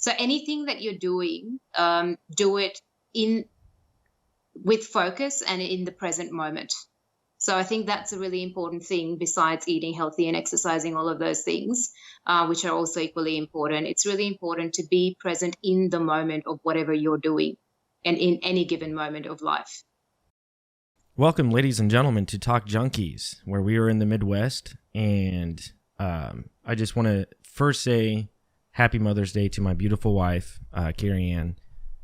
So anything that you're doing, do it with focus and in the present moment. So I think that's a really important thing besides eating healthy and exercising, all of those things, which are also equally important. It's really important to be present in the moment of whatever you're doing and in any given moment of life. Welcome, ladies and gentlemen, to Talk Junkies, where we are in the Midwest. And I just want to first say Happy Mother's Day to my beautiful wife, Carrie Ann.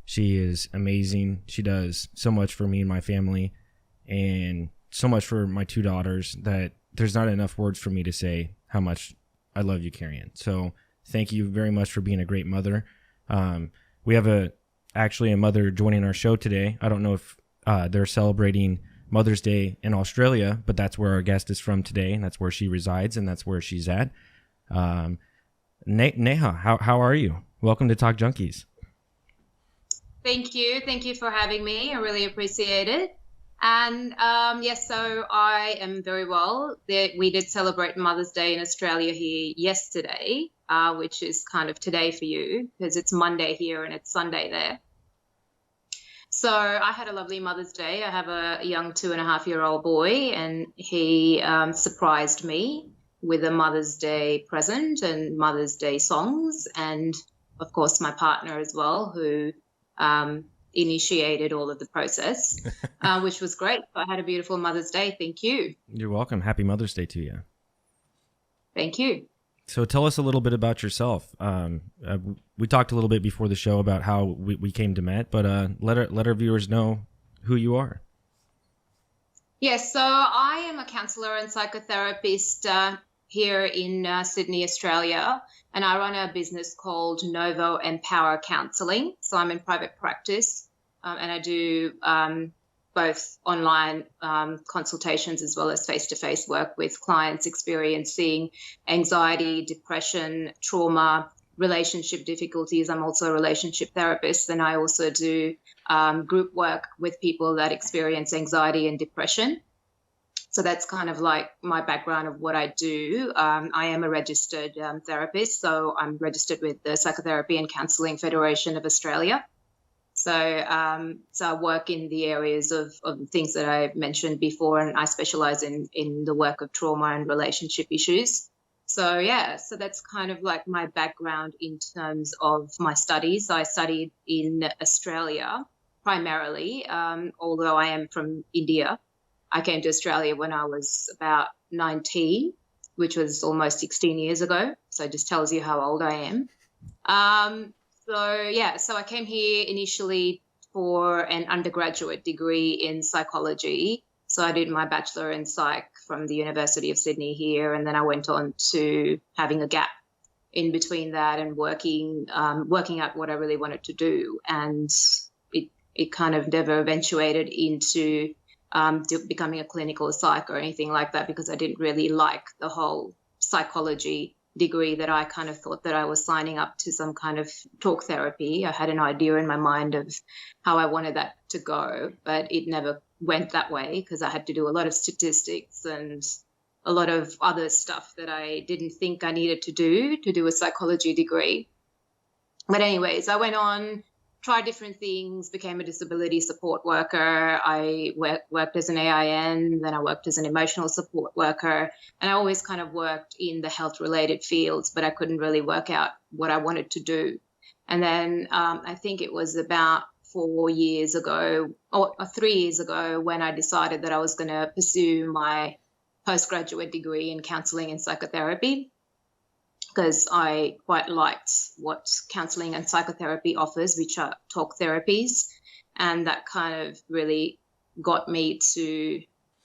She is amazing. She does so much for me and my family, and so much for my two daughters that there's not enough words for me to say how much I love you, Carrie Ann. So thank you very much for being a great mother. We have actually a mother joining our show today. I don't know if they're celebrating Mother's Day in Australia, but that's where our guest is from today, and that's where she resides, and that's where she's at. Neha, how are you? Welcome to Talk Junkies. Thank you for having me. I really appreciate it. And yes, so I am very well. We did celebrate Mother's Day in Australia here yesterday, which is kind of today for you because it's Monday here and it's Sunday there. So I had a lovely Mother's Day. I have a young 2.5-year-old boy, and he surprised me with a Mother's Day present and Mother's Day songs, and of course my partner as well, who initiated all of the process, which was great. I had a beautiful Mother's Day. Thank you. You're welcome. Happy Mother's Day to you. Thank you. So tell us a little bit about yourself. We talked a little bit before the show about how we came to meet, but let our viewers know who you are. Yes, so I am a counsellor and psychotherapist here in Sydney, Australia, and I run a business called Novo Empower Counselling. So I'm in private practice, and I do both online consultations as well as face-to-face work with clients experiencing anxiety, depression, trauma, relationship difficulties. I'm also a relationship therapist, and I also do group work with people that experience anxiety and depression. So that's kind of like my background of what I do. I am a registered therapist, so I'm registered with the Psychotherapy and Counselling Federation of Australia. So I work in the areas of things that I mentioned before, and I specialize in the work of trauma and relationship issues. So, yeah, so that's kind of like my background in terms of my studies. I studied in Australia primarily, although I am from India. I came to Australia when I was about 19, which was almost 16 years ago. So it just tells you how old I am. So I came here initially for an undergraduate degree in psychology. So I did my bachelor in psych from the University of Sydney here, and then I went on to having a gap in between that and working out what I really wanted to do. And it kind of never eventuated into becoming a clinical psych or anything like that, because I didn't really like the whole psychology degree that I kind of thought that I was signing up to some kind of talk therapy. I had an idea in my mind of how I wanted that to go, but it never went that way because I had to do a lot of statistics and a lot of other stuff that I didn't think I needed to do a psychology degree. But anyways, I went on, tried different things, became a disability support worker. I worked as an AIN, then I worked as an emotional support worker, and I always kind of worked in the health-related fields, but I couldn't really work out what I wanted to do. And then I think it was about 4 years ago or 3 years ago when I decided that I was going to pursue my postgraduate degree in counselling and psychotherapy, because I quite liked what counselling and psychotherapy offers, which are talk therapies. And that kind of really got me to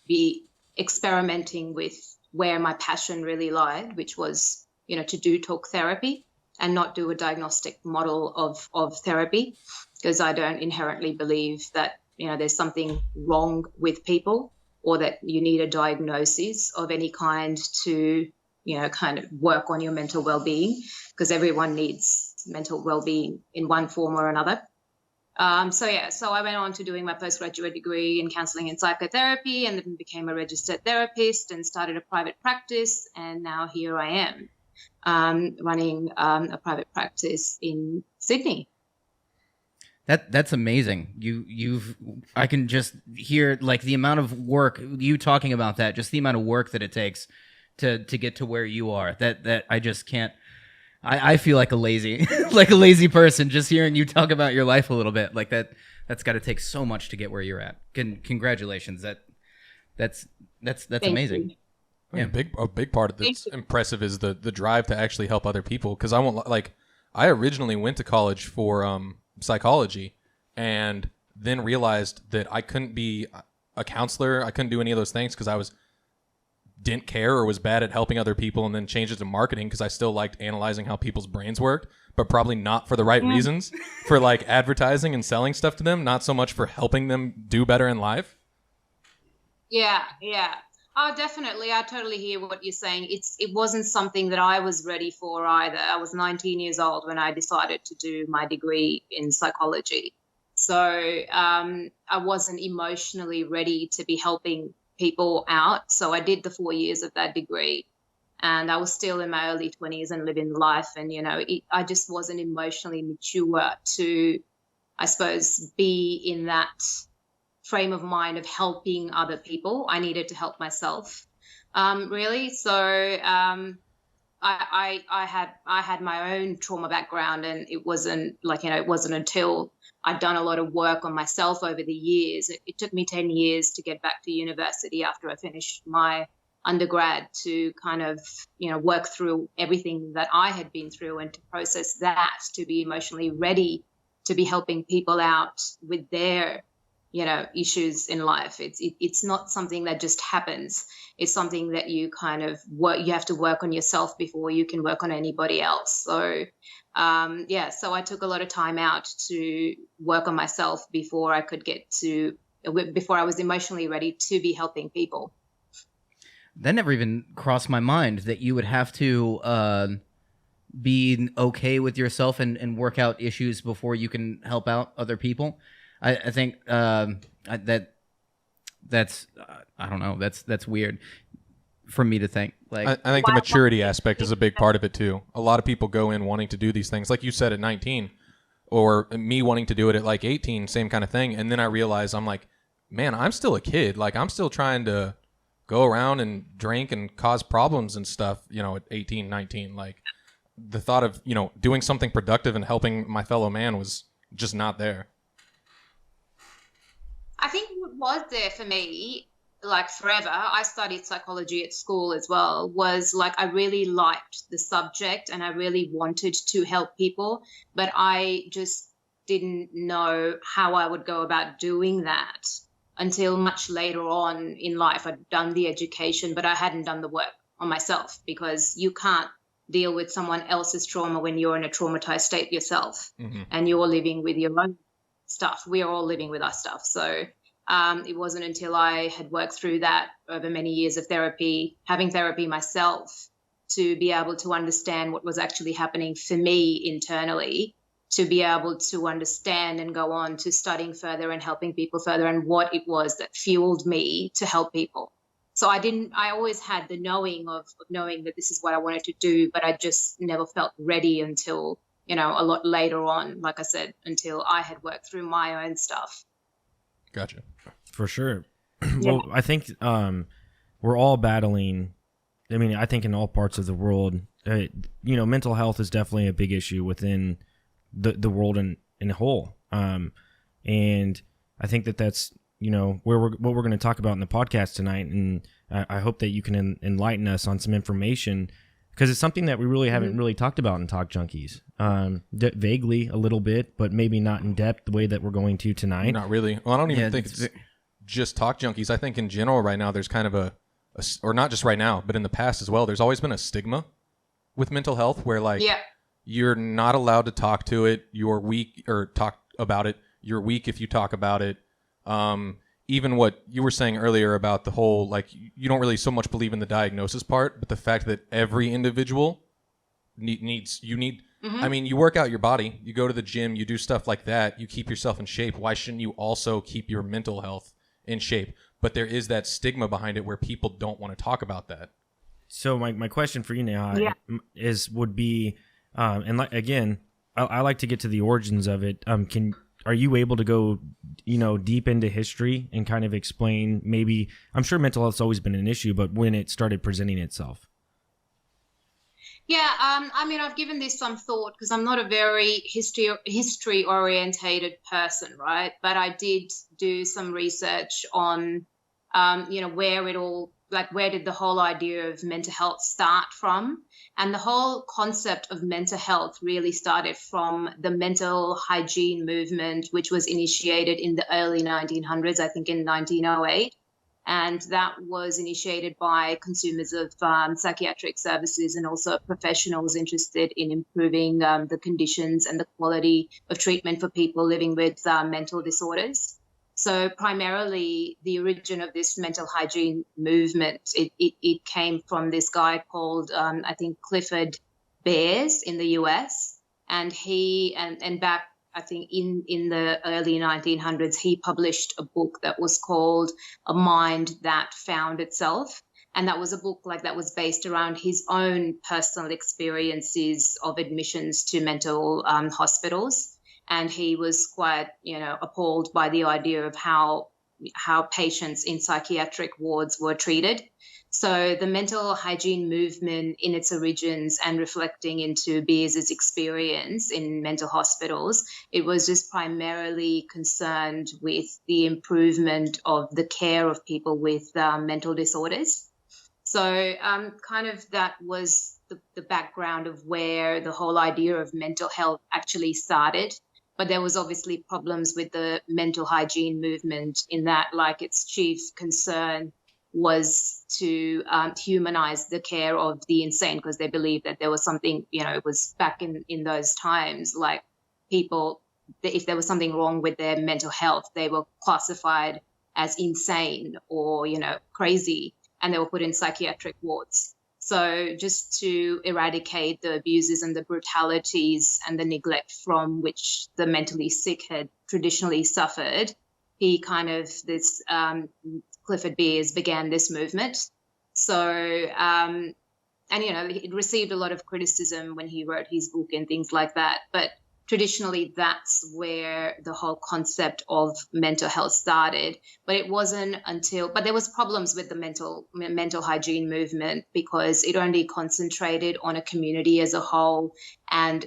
be experimenting with where my passion really lied, which was, to do talk therapy and not do a diagnostic model of therapy, because I don't inherently believe that, there's something wrong with people or that you need a diagnosis of any kind to kind of work on your mental well-being, because everyone needs mental well-being in one form or another. So I went on to doing my postgraduate degree in counselling and psychotherapy, and then became a registered therapist and started a private practice, and now here I am. running a private practice in Sydney. That's amazing. I can just hear like the amount of work you talking about that, just the amount of work that it takes to get to where you are. That I just can't. I feel like a lazy person just hearing you talk about your life a little bit like that. That's got to take so much to get where you're at. Congratulations. That's amazing. Yeah. A big part of that's impressive is the drive to actually help other people. Because I originally went to college for psychology, and then realized that I couldn't be a counselor. I couldn't do any of those things because didn't care or was bad at helping other people, and then changed it to marketing because I still liked analyzing how people's brains worked, but probably not for the right reasons, for like advertising and selling stuff to them, not so much for helping them do better in life. Yeah. Oh, definitely. I totally hear what you're saying. It wasn't something that I was ready for either. I was 19 years old when I decided to do my degree in psychology. So I wasn't emotionally ready to be helping people out. So I did the 4 years of that degree, and I was still in my early 20s and living life. And, I just wasn't emotionally mature to, I suppose, be in that frame of mind of helping other people. I needed to help myself, really. So I had my own trauma background, and it wasn't it wasn't until I'd done a lot of work on myself over the years. It took me 10 years to get back to university after I finished my undergrad to kind of, work through everything that I had been through and to process that, to be emotionally ready to be helping people out with their, issues in life. It's not something that just happens. It's something that you kind of you have to work on yourself before you can work on anybody else. So, so I took a lot of time out to work on myself before I was emotionally ready to be helping people. That never even crossed my mind that you would have to be okay with yourself and work out issues before you can help out other people. I think that's I don't know. That's weird for me to think. Like, I think the maturity aspect is a big part of it too. A lot of people go in wanting to do these things, like you said, at 19, or me wanting to do it at like 18, same kind of thing. And then I realize I'm like, man, I'm still a kid. Like, I'm still trying to go around and drink and cause problems and stuff, at 18, 19. Like, the thought of, doing something productive and helping my fellow man was just not there. I think what was there for me, like forever, I studied psychology at school as well, was like I really liked the subject and I really wanted to help people, but I just didn't know how I would go about doing that until much later on in life. I'd done the education, but I hadn't done the work on myself, because you can't deal with someone else's trauma when you're in a traumatized state yourself, and you're living with your own stuff. We are all living with our stuff. So it wasn't until I had worked through that over many years of therapy, having therapy myself, to be able to understand what was actually happening for me internally, to be able to understand and go on to studying further and helping people further, and what it was that fueled me to help people. So I always had the knowing that this is what I wanted to do, but I just never felt ready until, a lot later on, like I said, until I had worked through my own stuff. Gotcha. For sure. Well, I think we're all battling. I mean, I think in all parts of the world, mental health is definitely a big issue within the world in a whole. And I think that's, what we're going to talk about in the podcast tonight. And I hope that you can enlighten us on some information, because it's something that we really haven't really talked about in Talk Junkies. Vaguely a little bit, but maybe not in depth the way that we're going to tonight. Not really. Well, I don't even think it's just Talk Junkies. I think in general right now there's kind of or not just right now, but in the past as well, there's always been a stigma with mental health where you're not allowed to talk to it. You're weak, or talk about it. You're weak if you talk about it. Even what you were saying earlier about the whole, you don't really so much believe in the diagnosis part, but the fact that every individual needs. I mean, you work out your body, you go to the gym, you do stuff like that, you keep yourself in shape. Why shouldn't you also keep your mental health in shape? But there is that stigma behind it where people don't want to talk about that. So my question for you now would be, again, I like to get to the origins of it. Are you able to go, deep into history and kind of explain, maybe, I'm sure mental health's always been an issue, but when it started presenting itself? Yeah, I've given this some thought because I'm not a very history orientated person, right? But I did do some research on, where did the whole idea of mental health start from? And the whole concept of mental health really started from the mental hygiene movement, which was initiated in the early 1900s, I think in 1908. And that was initiated by consumers of psychiatric services and also professionals interested in improving the conditions and the quality of treatment for people living with mental disorders. So primarily the origin of this mental hygiene movement, it came from this guy called, I think, Clifford Beers in the US. And he, and back, I think in the early 1900s, he published a book that was called A Mind That Found Itself. And that was a book that was based around his own personal experiences of admissions to mental hospitals. And he was quite, appalled by the idea of how patients in psychiatric wards were treated. So the mental hygiene movement in its origins and reflecting into Beers' experience in mental hospitals, it was just primarily concerned with the improvement of the care of people with mental disorders. So kind of that was the background of where the whole idea of mental health actually started. But there was obviously problems with the mental hygiene movement in that, its chief concern was to humanize the care of the insane, because they believed that there was something, it was back in those times, people, if there was something wrong with their mental health, they were classified as insane or, crazy, and they were put in psychiatric wards. So just to eradicate the abuses and the brutalities and the neglect from which the mentally sick had traditionally suffered, Clifford Beers began this movement. So, it received a lot of criticism when he wrote his book and things like that. But traditionally, that's where the whole concept of mental health started. But it wasn't but there was problems with the mental hygiene movement because it only concentrated on a community as a whole and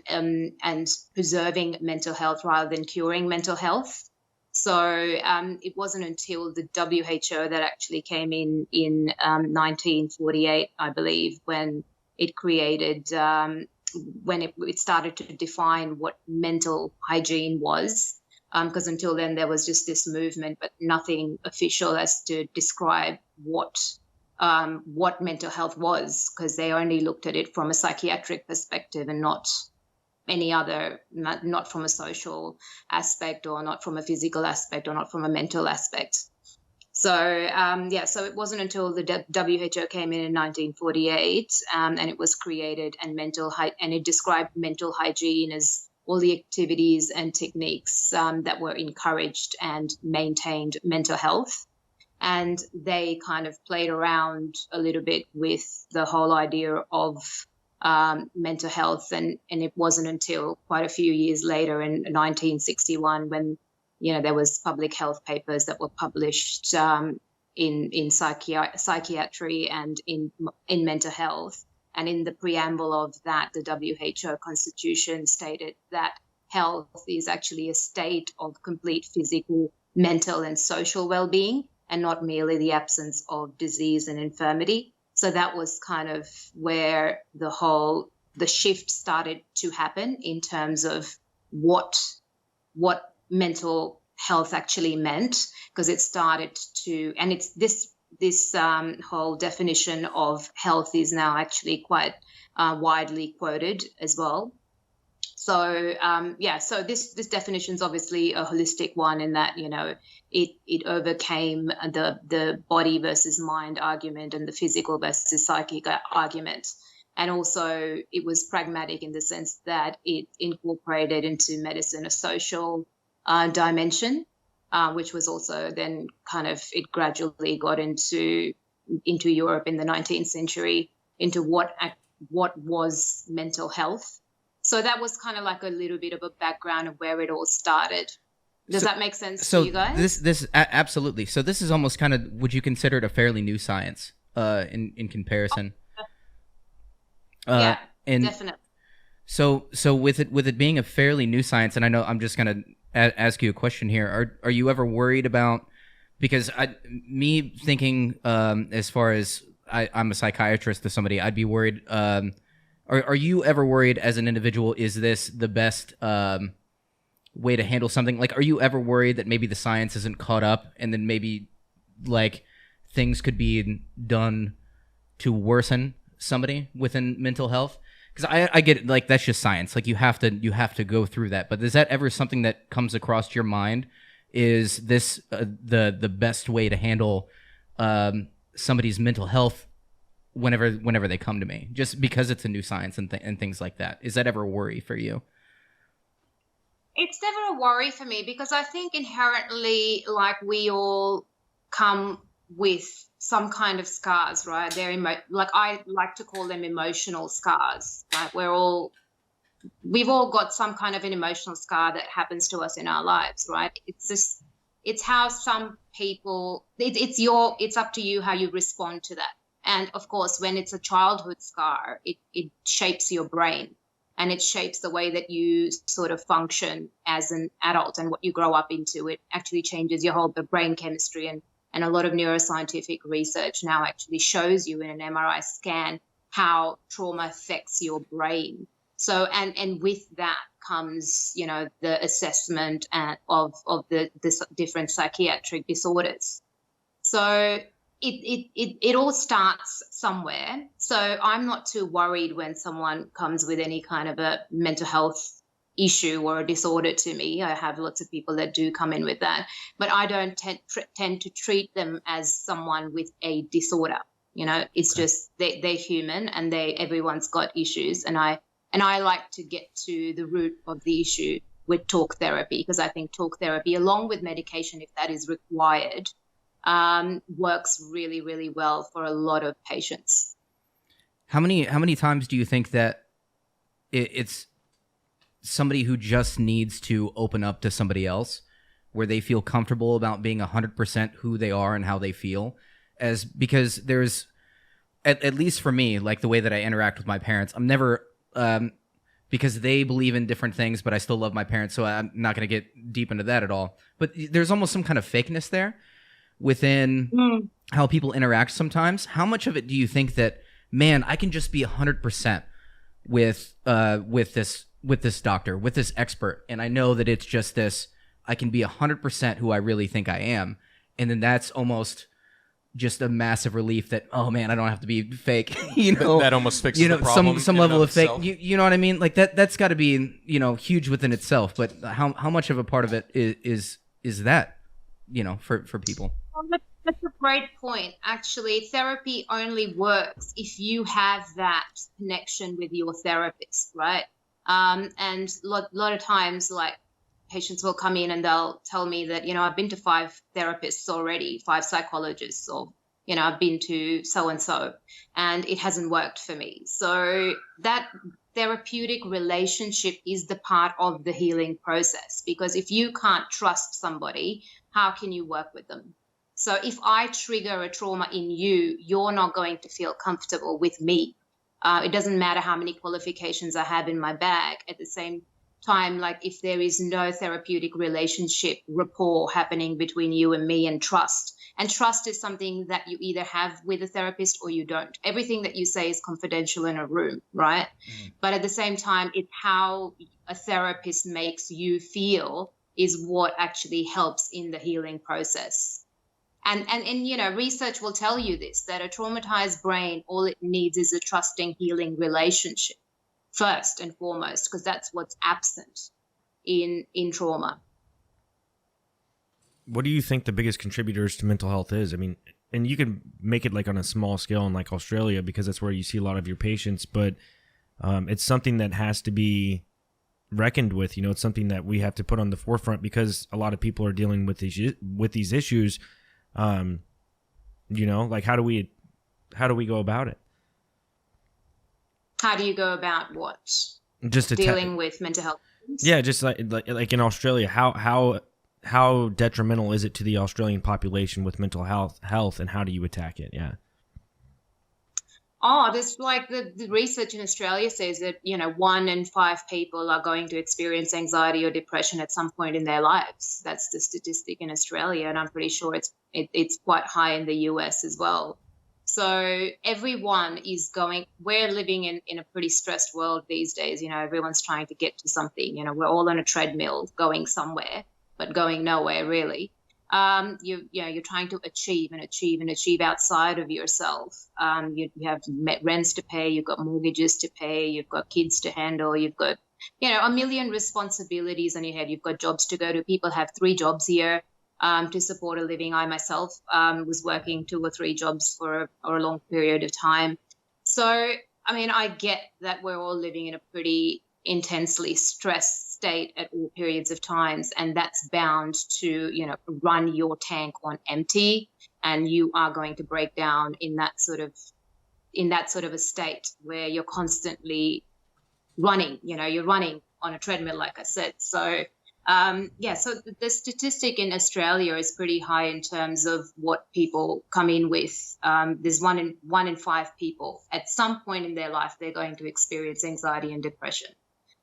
preserving mental health rather than curing mental health. So it wasn't until the WHO that actually came in 1948, I believe, when it created, when it started to define what mental hygiene was, because until then there was just this movement, but nothing official as to describe what mental health was, because they only looked at it from a psychiatric perspective and not any other, not from a social aspect or not from a physical aspect or not from a mental aspect. So, so it wasn't until the WHO came in 1948 and it was created, and it described mental hygiene as all the activities and techniques that were encouraged and maintained mental health. And they kind of played around a little bit with the whole idea of mental health, and it wasn't until quite a few years later in 1961 when there was public health papers that were published in psychiatry and in mental health, and in the preamble of that, the WHO Constitution stated that health is actually a state of complete physical, mental, and social well-being, and not merely the absence of disease and infirmity. So that was kind of where the shift started to happen in terms of what mental health actually meant, because it started to, and it's this whole definition of health is now actually quite widely quoted as well. So so this definition is obviously a holistic one in that it overcame the body versus mind argument and the physical versus psychic argument, and also it was pragmatic in the sense that it incorporated into medicine a social dimension, which was also then kind of it gradually got into Europe in the 19th century. into what was mental health. So that was kind of like a little bit of a background of where it all started. Does that make sense to you guys? This absolutely. So this is almost kind of, would you consider it a fairly new science in comparison? Yeah, definitely. So with it being a fairly new science, and I know I'm just gonna ask you a question here. Are you ever worried about, because me thinking as far as I'm a psychiatrist to somebody, I'd be worried. Are you ever worried as an individual? Is this the best way to handle something? Like, are you ever worried that maybe the science isn't caught up, and then maybe like things could be done to worsen somebody within mental health? Because I get it, like that's just science. Like you have to go through that. But is that ever something that comes across your mind? Is this the best way to handle somebody's mental health whenever they come to me, just because it's a new science and things like that? Is that ever a worry for you? It's never a worry for me, because I think inherently, like, we all come with some kind of scars, right? They're like, I like to call them emotional scars. Right? We've all got some kind of an emotional scar that happens to us in our lives, right? It's how some people, it's up to you how you respond to that. And of course, when it's a childhood scar, it shapes your brain, and it shapes the way that you sort of function as an adult and what you grow up into. It actually changes your whole brain chemistry, and a lot of neuroscientific research now actually shows you in an MRI scan how trauma affects your brain. So, and with that comes, the assessment of the different psychiatric disorders. So it all starts somewhere. So I'm not too worried when someone comes with any kind of a mental health issue or a disorder to me. I have lots of people that do come in with that, but I don't tend to treat them as someone with a disorder. It's just they're human, and everyone's got issues, and I like to get to the root of the issue with talk therapy, because I think talk therapy, along with medication if that is required, works really, really well for a lot of patients. How many times do you think that it's somebody who just needs to open up to somebody else, where they feel comfortable about being 100% who they are and how they feel? Because there's, at least for me, like the way that I interact with my parents, I'm never, because they believe in different things, but I still love my parents, so I'm not going to get deep into that at all. But there's almost some kind of fakeness there within how people interact sometimes. How much of it do you think that, man, I can just be 100% with this doctor, with this expert, and I know that it's just this, I can be 100% who I really think I am, and then that's almost just a massive relief that, oh man, I don't have to be fake. That almost fixes the problem. some level of fake. You know what I mean? Like that's got to be huge within itself. But how much of a part of it is that for people? Well, that's a great point. Actually, therapy only works if you have that connection with your therapist, right? And a lot of times, like, patients will come in and they'll tell me that, I've been to 5 therapists already, 5 psychologists, or, I've been to so-and-so, and it hasn't worked for me. So that therapeutic relationship is the part of the healing process, because if you can't trust somebody, how can you work with them? So if I trigger a trauma in you, you're not going to feel comfortable with me. It doesn't matter how many qualifications I have in my bag. At the same time, like, if there is no therapeutic relationship, rapport happening between you and me, and trust is something that you either have with a therapist or you don't. Everything that you say is confidential in a room, right? But at the same time, it's how a therapist makes you feel is what actually helps in the healing process. And research will tell you this, that a traumatized brain, all it needs is a trusting, healing relationship first and foremost, because that's what's absent in trauma. What do you think the biggest contributors to mental health is? I mean, and you can make it like on a small scale in like Australia, because that's where you see a lot of your patients, but it's something that has to be reckoned with. It's something that we have to put on the forefront, because a lot of people are dealing with these issues. Like how do we go about it? How do you go about what? Just dealing with mental health? Yeah, just like in Australia, how detrimental is it to the Australian population with mental health, and how do you attack it? Yeah. Oh, there's like the research in Australia says that, 1 in 5 people are going to experience anxiety or depression at some point in their lives. That's the statistic in Australia, and I'm pretty sure it's quite high in the US as well. So everyone is we're living in a pretty stressed world these days. Everyone's trying to get to something. We're all on a treadmill going somewhere, but going nowhere really. You're trying to achieve outside of yourself. You have rents to pay, you've got mortgages to pay, you've got kids to handle, you've got, a million responsibilities on your head. You've got jobs to go to. People have 3 jobs here to support a living. I myself was working 2 or 3 jobs for a long period of time. So, I get that we're all living in a pretty intensely stressed state at all periods of times, and that's bound to run your tank on empty, and you are going to break down in that sort of a state where you're constantly running. You're running on a treadmill, like I said. So so the statistic in Australia is pretty high in terms of what people come in with. There's 1 in 5 people at some point in their life they're going to experience anxiety and depression.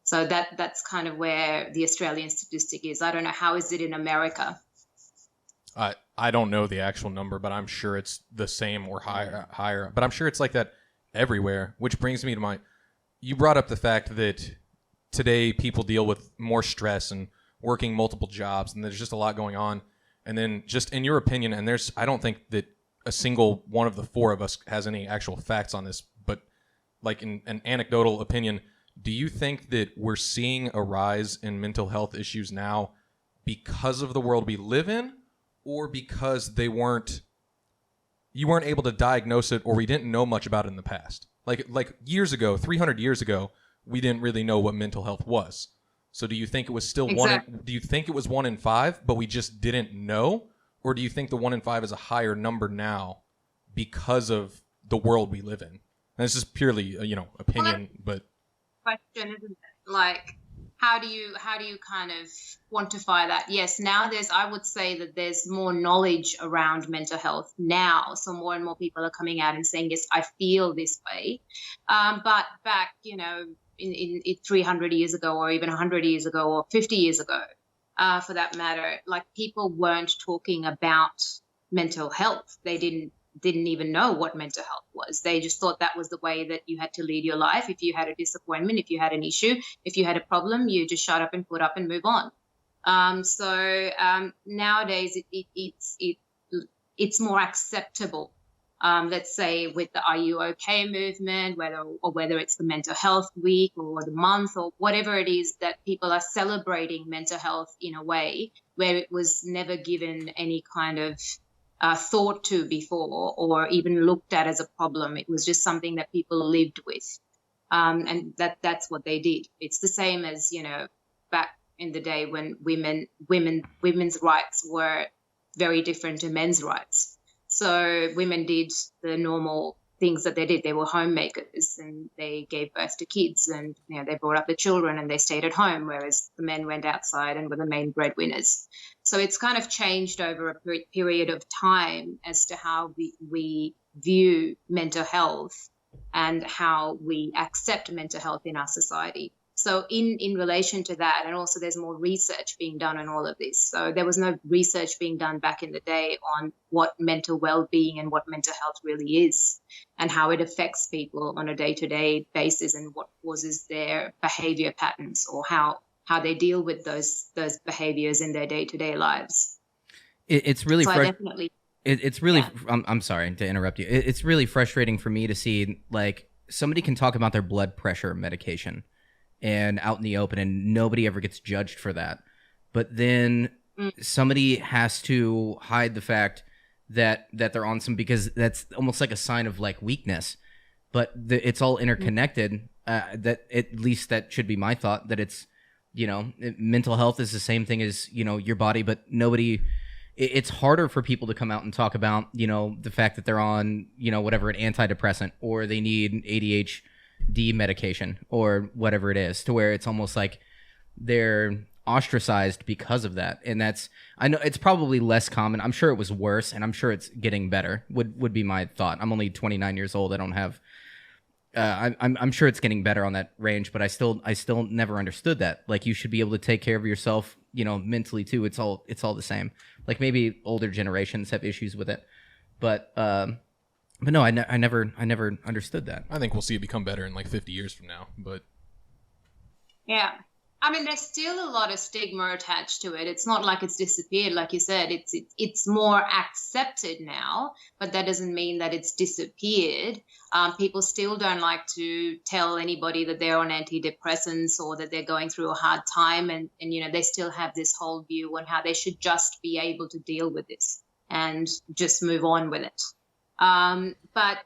So that's kind of where the Australian statistic is. I don't know, how is it in America? I don't know the actual number, but I'm sure it's the same or higher. But I'm sure it's like that everywhere, which brings me to you brought up the fact that today people deal with more stress and working multiple jobs, and there's just a lot going on. And then just in your opinion, and I don't think that a single one of the 4 of us has any actual facts on this, but like in an anecdotal opinion, do you think that we're seeing a rise in mental health issues now because of the world we live in, or because you weren't able to diagnose it, or we didn't know much about it in the past? Like years ago, 300 years ago, we didn't really know what mental health was. So do you think it was still do you think it was 1 in 5, but we just didn't know? Or do you think the 1 in 5 is a higher number now because of the world we live in? And this is purely, opinion, but question, isn't it? Like, how do you kind of quantify that? Yes, now I would say that there's more knowledge around mental health now, so more and more people are coming out and saying, yes, I feel this way. But back, in 300 years ago, or even 100 years ago, or 50 years ago, for that matter, like, people weren't talking about mental health. They didn't even know what mental health was. They just thought that was the way that you had to lead your life. If you had a disappointment, if you had an issue, if you had a problem, you just shut up and put up and move on. Nowadays it's more acceptable. Let's say with the Are You Okay movement, whether it's the mental health week or the month or whatever it is, that people are celebrating mental health in a way where it was never given any kind of thought to before, or even looked at as a problem. It was just something that people lived with, and that's what they did. It's the same as back in the day when women's rights were very different to men's rights. So women did the normal things that they did. They were homemakers, and they gave birth to kids, and they brought up the children, and they stayed at home, whereas the men went outside and were the main breadwinners. So it's kind of changed over a period of time as to how we view mental health and how we accept mental health in our society. So in relation to that, and also there's more research being done on all of this. So there was no research being done back in the day on what mental well-being and what mental health really is, and how it affects people on a day-to-day basis, and what causes their behavior patterns, or how they deal with those behaviors in their day-to-day lives. It's really definitely. It's really. Yeah. I'm sorry to interrupt you. It's really frustrating for me to see, like, somebody can talk about their blood pressure medication and out in the open, and nobody ever gets judged for that. But then somebody has to hide the fact that they're on some, because that's almost like a sign of like weakness. But it's all interconnected. That at least that should be my thought. That it's mental health is the same thing as your body, but nobody. It's harder for people to come out and talk about the fact that they're on whatever, an antidepressant, or they need demedication or whatever it is, to where it's almost like they're ostracized because of that. And I know it's probably less common. I'm sure it was worse, and I'm sure it's getting better, would be my thought. I'm only 29 years old. I don't have I'm sure it's getting better on that range, but I still never understood that. Like, you should be able to take care of yourself, mentally too. It's all the same. Like, maybe older generations have issues with it, but no, I never understood that. I think we'll see it become better in like 50 years from now, but yeah. I mean, there's still a lot of stigma attached to it. It's not like it's disappeared, like you said. It's more accepted now, but that doesn't mean that it's disappeared. People still don't like to tell anybody that they're on antidepressants or that they're going through a hard time, and they still have this whole view on how they should just be able to deal with this and just move on with it. But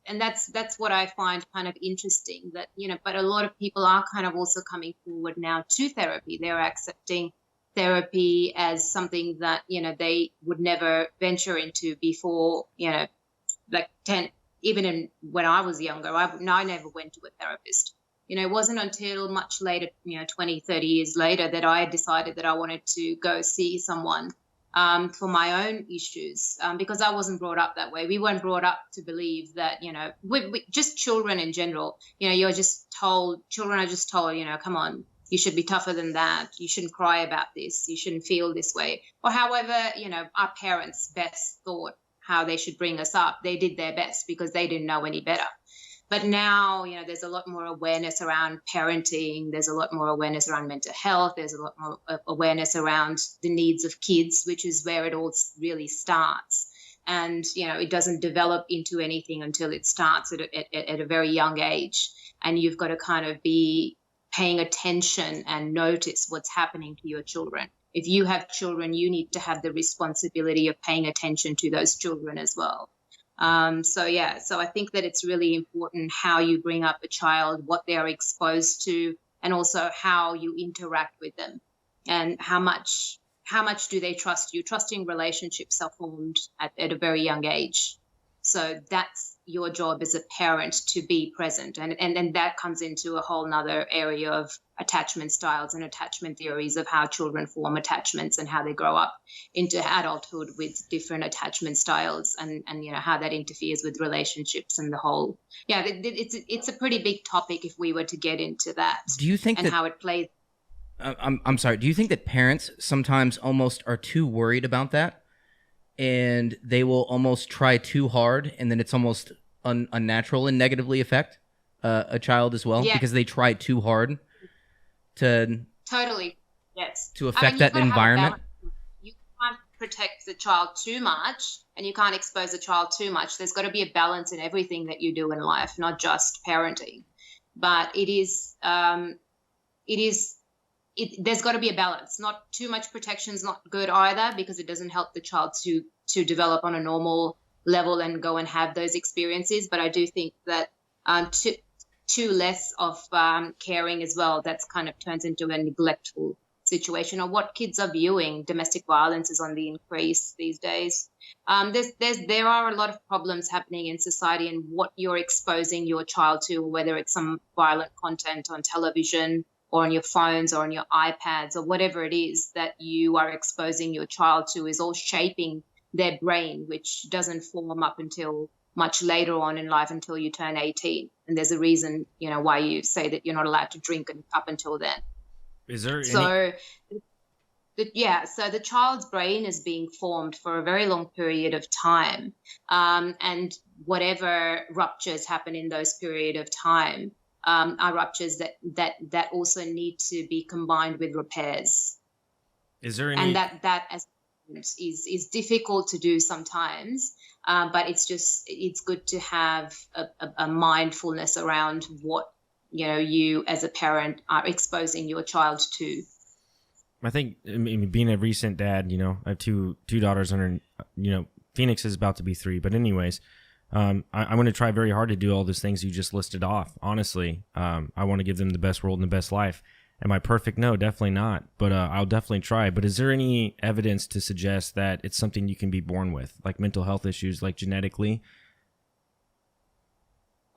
and that's what I find kind of interesting, that, but a lot of people are kind of also coming forward now to therapy. They're accepting therapy as something that, they would never venture into before, like when I was younger, I never went to a therapist. It wasn't until much later, 20, 30 years later, that I decided that I wanted to go see someone for my own issues, because I wasn't brought up that way. We weren't brought up to believe that, we just children in general, children are just told, come on, you should be tougher than that. You shouldn't cry about this. You shouldn't feel this way. Or however, our parents best thought how they should bring us up. They did their best because they didn't know any better. But now, there's a lot more awareness around parenting. There's a lot more awareness around mental health. There's a lot more awareness around the needs of kids, which is where it all really starts. And, it doesn't develop into anything until it starts at a very young age. And you've got to kind of be paying attention and notice what's happening to your children. If you have children, you need to have the responsibility of paying attention to those children as well. So I think that it's really important how you bring up a child, what they are exposed to, and also how you interact with them, and how much do they trust you. Trusting relationships are formed at a very young age. So that's your job as a parent, to be present. And then that comes into a whole nother area of attachment styles and attachment theories of how children form attachments and how they grow up into adulthood with different attachment styles, and how that interferes with relationships and the whole. Yeah, it's a pretty big topic if we were to get into that. Do you think how it plays? I'm sorry. Do you think that parents sometimes almost are too worried about that? And they will almost try too hard, and then it's almost unnatural and negatively affect a child as well, because they try too hard to totally to affect that environment. You can't protect the child too much, and you can't expose the child too much. There's got to be a balance in everything that you do in life, not just parenting. But there's got to be a balance. Not too much protection is not good either, because it doesn't help the child to develop on a normal level and go and have those experiences. But I do think that too less of caring as well, that's kind of turns into a neglectful situation. Or what kids are viewing, domestic violence is on the increase these days. There are a lot of problems happening in society, and what you're exposing your child to, whether it's some violent content on television or on your phones or on your iPads or whatever it is that you are exposing your child to, is all shaping their brain, which doesn't form up until much later on in life, until you turn 18. And there's a reason, why you say that you're not allowed to drink up until then. Is there so the child's brain is being formed for a very long period of time. And whatever ruptures happen in those period of time are ruptures that also need to be combined with repairs. Is there any... And that as is difficult to do sometimes, but it's good to have a mindfulness around what you as a parent are exposing your child to. I think, being a recent dad, I have two daughters under, Phoenix is about to be 3, but anyways, I'm going to try very hard to do all those things you just listed off. Honestly, I want to give them the best world and the best life. Am I perfect? No, definitely not. But I'll definitely try. But is there any evidence to suggest that it's something you can be born with, like mental health issues, like genetically?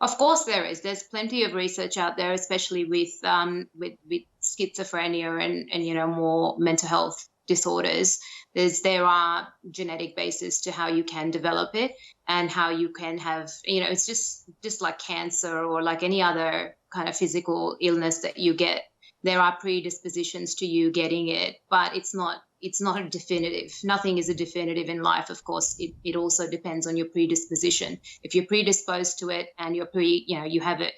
Of course there is. There's plenty of research out there, especially with schizophrenia and more mental health disorders. There are genetic bases to how you can develop it and how you can have, it's just like cancer or like any other kind of physical illness that you get. There are predispositions to you getting it, but it's not a definitive. Nothing is a definitive in life. Of course, it also depends on your predisposition. If you're predisposed to it and you have a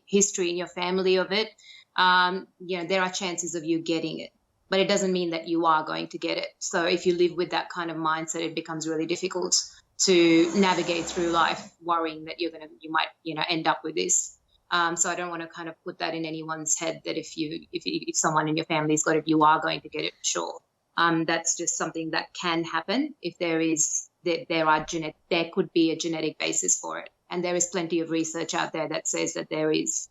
history in your family of it, there are chances of you getting it, but it doesn't mean that you are going to get it. So if you live with that kind of mindset, it becomes really difficult to navigate through life worrying that you might end up with this. So I don't want to kind of put that in anyone's head that if someone in your family's got it, you are going to get it, sure. That's just something that can happen if there could be a genetic basis for it. And there is plenty of research out there that says that there is.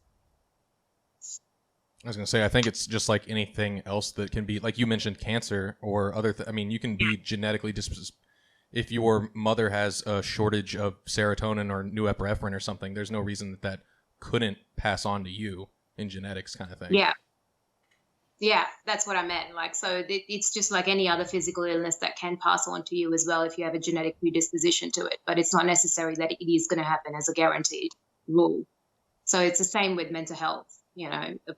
I was going to say, I think it's just like anything else that can be, like you mentioned, cancer or other, you can be genetically if your mother has a shortage of serotonin or norepinephrine or something, there's no reason that couldn't pass on to you in genetics kind of thing. Yeah, that's what I meant. Like, so it's just like any other physical illness that can pass on to you as well if you have a genetic predisposition to it, but it's not necessary that it is going to happen as a guaranteed rule. So it's the same with mental health,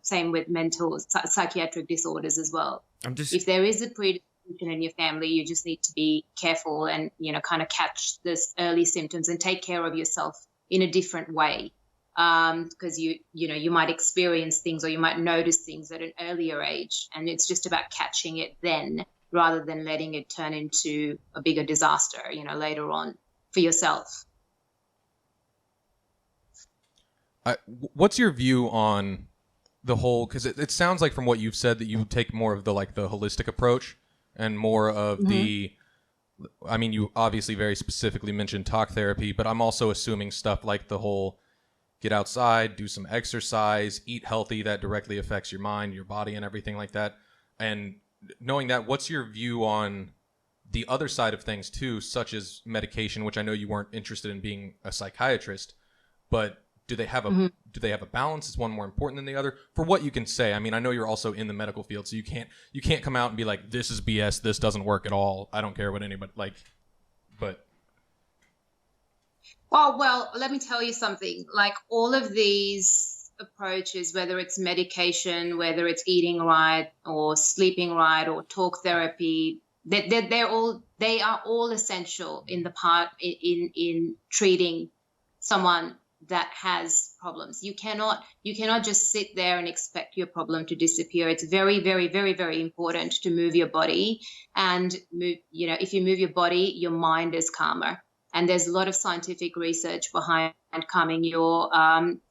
same with mental psychiatric disorders as well. If there is a predisposition in your family, you just need to be careful and, kind of catch this early symptoms and take care of yourself in a different way. Because you might experience things or you might notice things at an earlier age, and it's just about catching it then rather than letting it turn into a bigger disaster, later on for yourself. What's your view on the whole, because it sounds like from what you've said that you take more of the holistic approach and more of you obviously very specifically mentioned talk therapy, but I'm also assuming stuff like the whole get outside, do some exercise, eat healthy, that directly affects your mind, your body, and everything like that. And knowing that, what's your view on the other side of things too, such as medication, which I know you weren't interested in being a psychiatrist, but do they have a balance? Is one more important than the other? For what you can say, I know you're also in the medical field, so you can't come out and be like, this is BS, this doesn't work at all. I don't care what anybody but. Well, let me tell you something. Like all of these approaches, whether it's medication, whether it's eating right or sleeping right or talk therapy, they are all essential in treating someone that has problems. You cannot just sit there and expect your problem to disappear. It's very, very, very, very important to move your body, and if you move your body, your mind is calmer. And there's a lot of scientific research behind calming your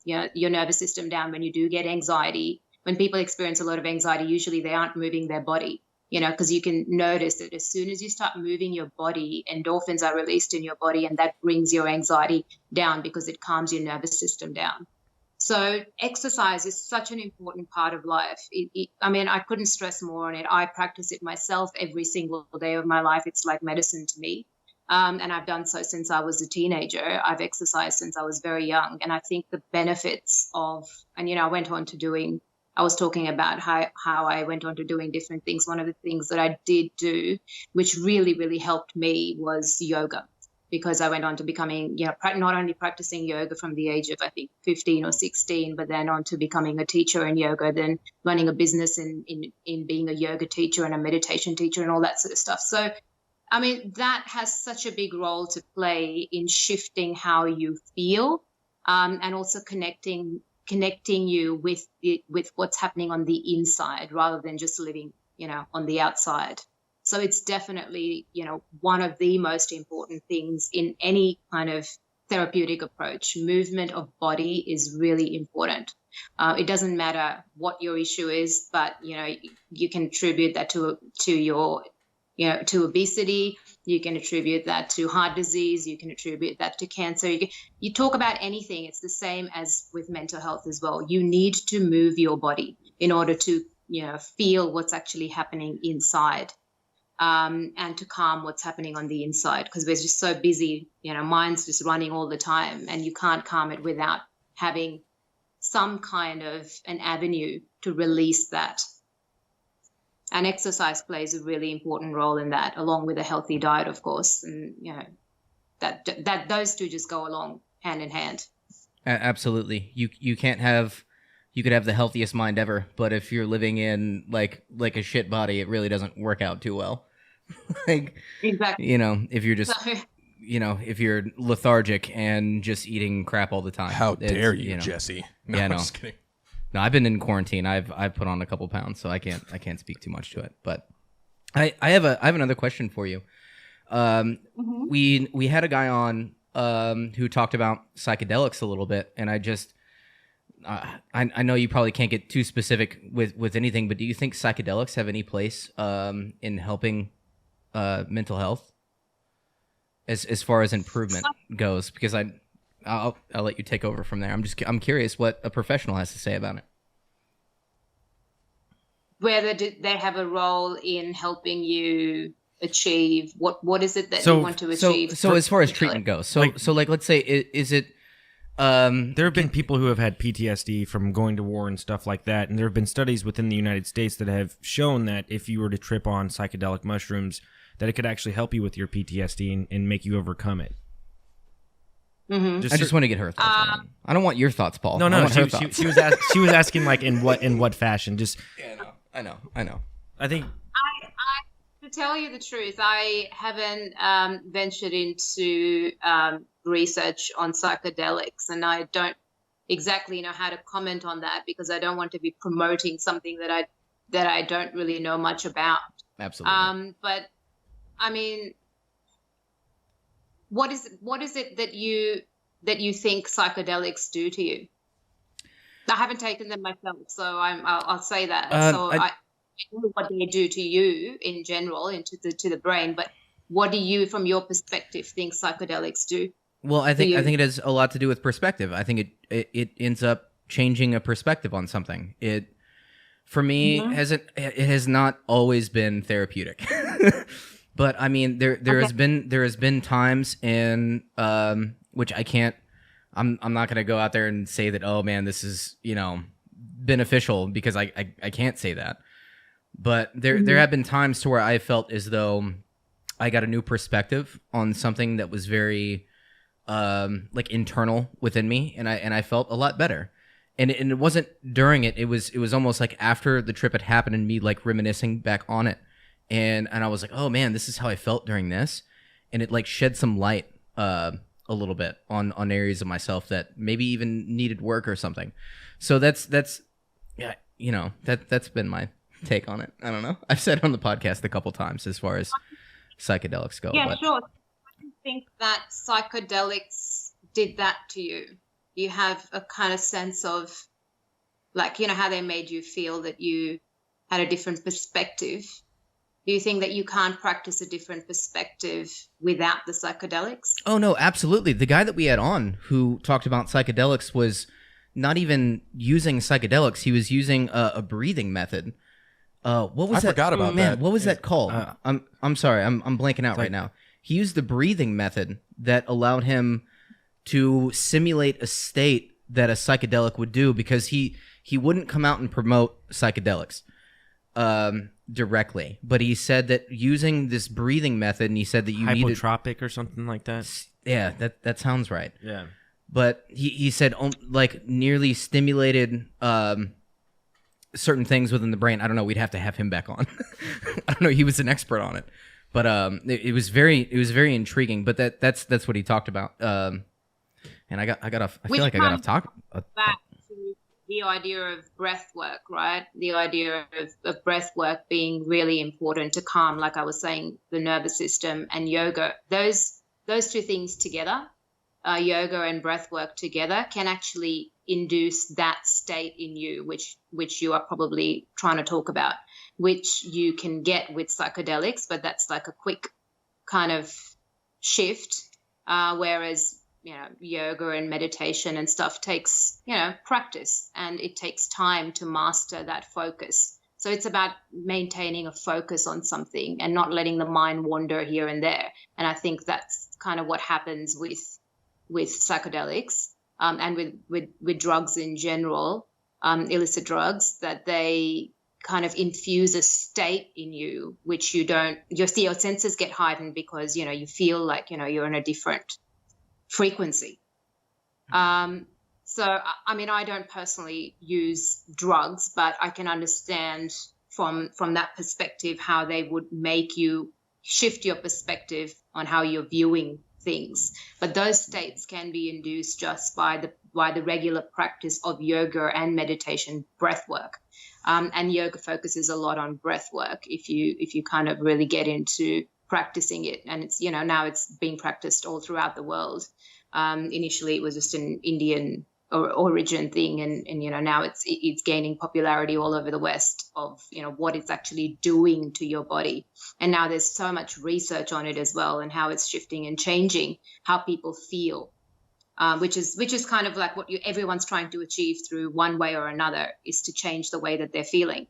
nervous system down when you do get anxiety. When people experience a lot of anxiety, usually they aren't moving their body, because you can notice that as soon as you start moving your body, endorphins are released in your body, and that brings your anxiety down because it calms your nervous system down. So exercise is such an important part of life. I couldn't stress more on it. I practice it myself every single day of my life. It's like medicine to me. And I've done so since I was a teenager. I've exercised since I was very young. And I think the benefits of, I was talking about how I went on to doing different things. One of the things that I did do, which really, really helped me, was yoga, because I went on to becoming, not only practicing yoga from the age of, I think, 15 or 16, but then on to becoming a teacher in yoga, then running a business in being a yoga teacher and a meditation teacher and all that sort of stuff. So that has such a big role to play in shifting how you feel, and also connecting you with what's happening on the inside rather than just living, on the outside. So it's definitely, one of the most important things in any kind of therapeutic approach. Movement of body is really important. It doesn't matter what your issue is, but, you can attribute that to your to obesity, you can attribute that to heart disease, you can attribute that to cancer. You talk about anything, it's the same as with mental health as well. You need to move your body in order to, feel what's actually happening inside, and to calm what's happening on the inside, because we're just so busy, mind's just running all the time, and you can't calm it without having some kind of an avenue to release that. And exercise plays a really important role in that, along with a healthy diet, of course. And, that those two just go along hand in hand. Absolutely. You can't have, you could have the healthiest mind ever, but if you're living in like a shit body, it really doesn't work out too well. Exactly. If you're just, if you're lethargic and just eating crap all the time. How dare you, Jesse? No, yeah, I'm no. just kidding. No, I've been in quarantine. I've put on a couple pounds, so I can't speak too much to it. But I have another question for you. We had a guy on who talked about psychedelics a little bit, and I know you probably can't get too specific with anything, but do you think psychedelics have any place in helping mental health as far as improvement goes? Because I'll let you take over from there. I'm curious what a professional has to say about it. Whether they have a role in helping you achieve what is it that you want to achieve? So as far as treatment goes, so let's say is it there have been people who have had PTSD from going to war and stuff like that, and there have been studies within the United States that have shown that if you were to trip on psychedelic mushrooms, that it could actually help you with your PTSD and make you overcome it. Mm-hmm. I just want to get her thoughts on it. I don't want your thoughts, Paul. No. She was asking like in what fashion? Just I know. I think to tell you the truth, I haven't ventured into research on psychedelics, and I don't exactly know how to comment on that because I don't want to be promoting something that I don't really know much about. Absolutely. But I mean, what is it that you think psychedelics do to you? I haven't taken them myself, so I'll say that. I know what they do to you in general, to the brain, but what do you, from your perspective, think psychedelics do? Well, I think it has a lot to do with perspective. I think it ends up changing a perspective on something. It, for me, it has not always been therapeutic. But I mean, there has been times in which I can't. I'm not going to go out there and say that, oh man, this is beneficial, because I can't say that. But there have been times to where I felt as though I got a new perspective on something that was very like internal within me, and I felt a lot better. And it wasn't during it. It was almost like after the trip had happened and me like reminiscing back on it. And I was like, oh man, this is how I felt during this. And it like shed some light a little bit on areas of myself that maybe even needed work or something. So that's yeah, that's been my take on it. I don't know. I've said it on the podcast a couple times as far as psychedelics go. Yeah, sure. I don't think that psychedelics did that to you. You have a kind of sense of like, how they made you feel that you had a different perspective. Do you think that you can't practice a different perspective without the psychedelics? Oh, no, absolutely. The guy that we had on who talked about psychedelics was not even using psychedelics. He was using a breathing method. What was that? I forgot about that. What was that called? I'm sorry. I'm blanking out right now. He used the breathing method that allowed him to simulate a state that a psychedelic would do, because he wouldn't come out and promote psychedelics directly, but he said that using this breathing method, and he said that you needed hypotropic or something like that. Yeah, that sounds right. Yeah, but he said like nearly stimulated certain things within the brain. I don't know. We'd have to have him back on. I don't know. He was an expert on it, but it was very intriguing. But that's what he talked about. And I feel like I got to talk back to the idea of breath work, right? The idea of breath work being really important to calm, like I was saying, the nervous system, and yoga. Those two things together, yoga and breath work together, can actually induce that state in you, which you are probably trying to talk about, which you can get with psychedelics, but that's like a quick kind of shift, whereas yoga and meditation and stuff takes, practice, and it takes time to master that focus. So it's about maintaining a focus on something and not letting the mind wander here and there. And I think that's kind of what happens with psychedelics. and with drugs in general, illicit drugs, that they kind of infuse a state in you which you don't, your senses get heightened because, you feel like, you're in a different frequency. So, I mean, I don't personally use drugs, but I can understand from that perspective how they would make you shift your perspective on how you're viewing things. But those states can be induced just by the regular practice of yoga and meditation, breath work. And yoga focuses a lot on breath work if you kind of really get into practicing it. And it's, now it's being practiced all throughout the world. Initially, it was just an Indian origin thing, and now it's gaining popularity all over the West of what it's actually doing to your body. And now there's so much research on it as well, and how it's shifting and changing how people feel, which is kind of like what everyone's trying to achieve through one way or another, is to change the way that they're feeling.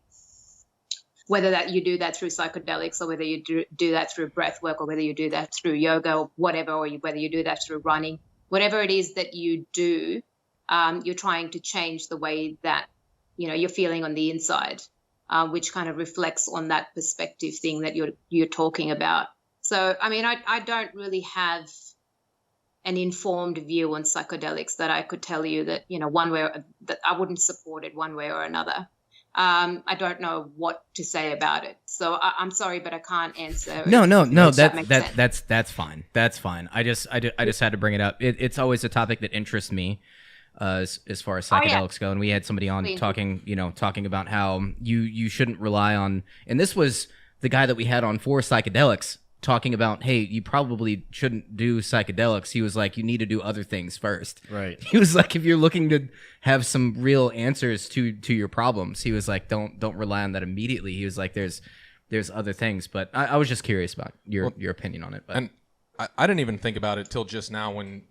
Whether that you do that through psychedelics, or whether you do that through breath work, or whether you do that through yoga or whatever, or whether you do that through running, whatever it is that you do, you're trying to change the way that, you're feeling on the inside, which kind of reflects on that perspective thing that you're talking about. So, I mean, I don't really have an informed view on psychedelics that I could tell you that, one way that I wouldn't support it one way or another. I don't know what to say about it. So I'm sorry, but I can't answer. No. That's fine. That's fine. I just had to bring it up. It's always a topic that interests me, as far as psychedelics go. And we had somebody on talking about how you shouldn't rely on, and this was the guy that we had on for psychedelics, talking about, hey, you probably shouldn't do psychedelics. He was like, you need to do other things first. Right. He was like, if you're looking to have some real answers to your problems, he was like, don't rely on that immediately. He was like, there's other things. But I was just curious about your opinion on it. But. And I didn't even think about it till just now when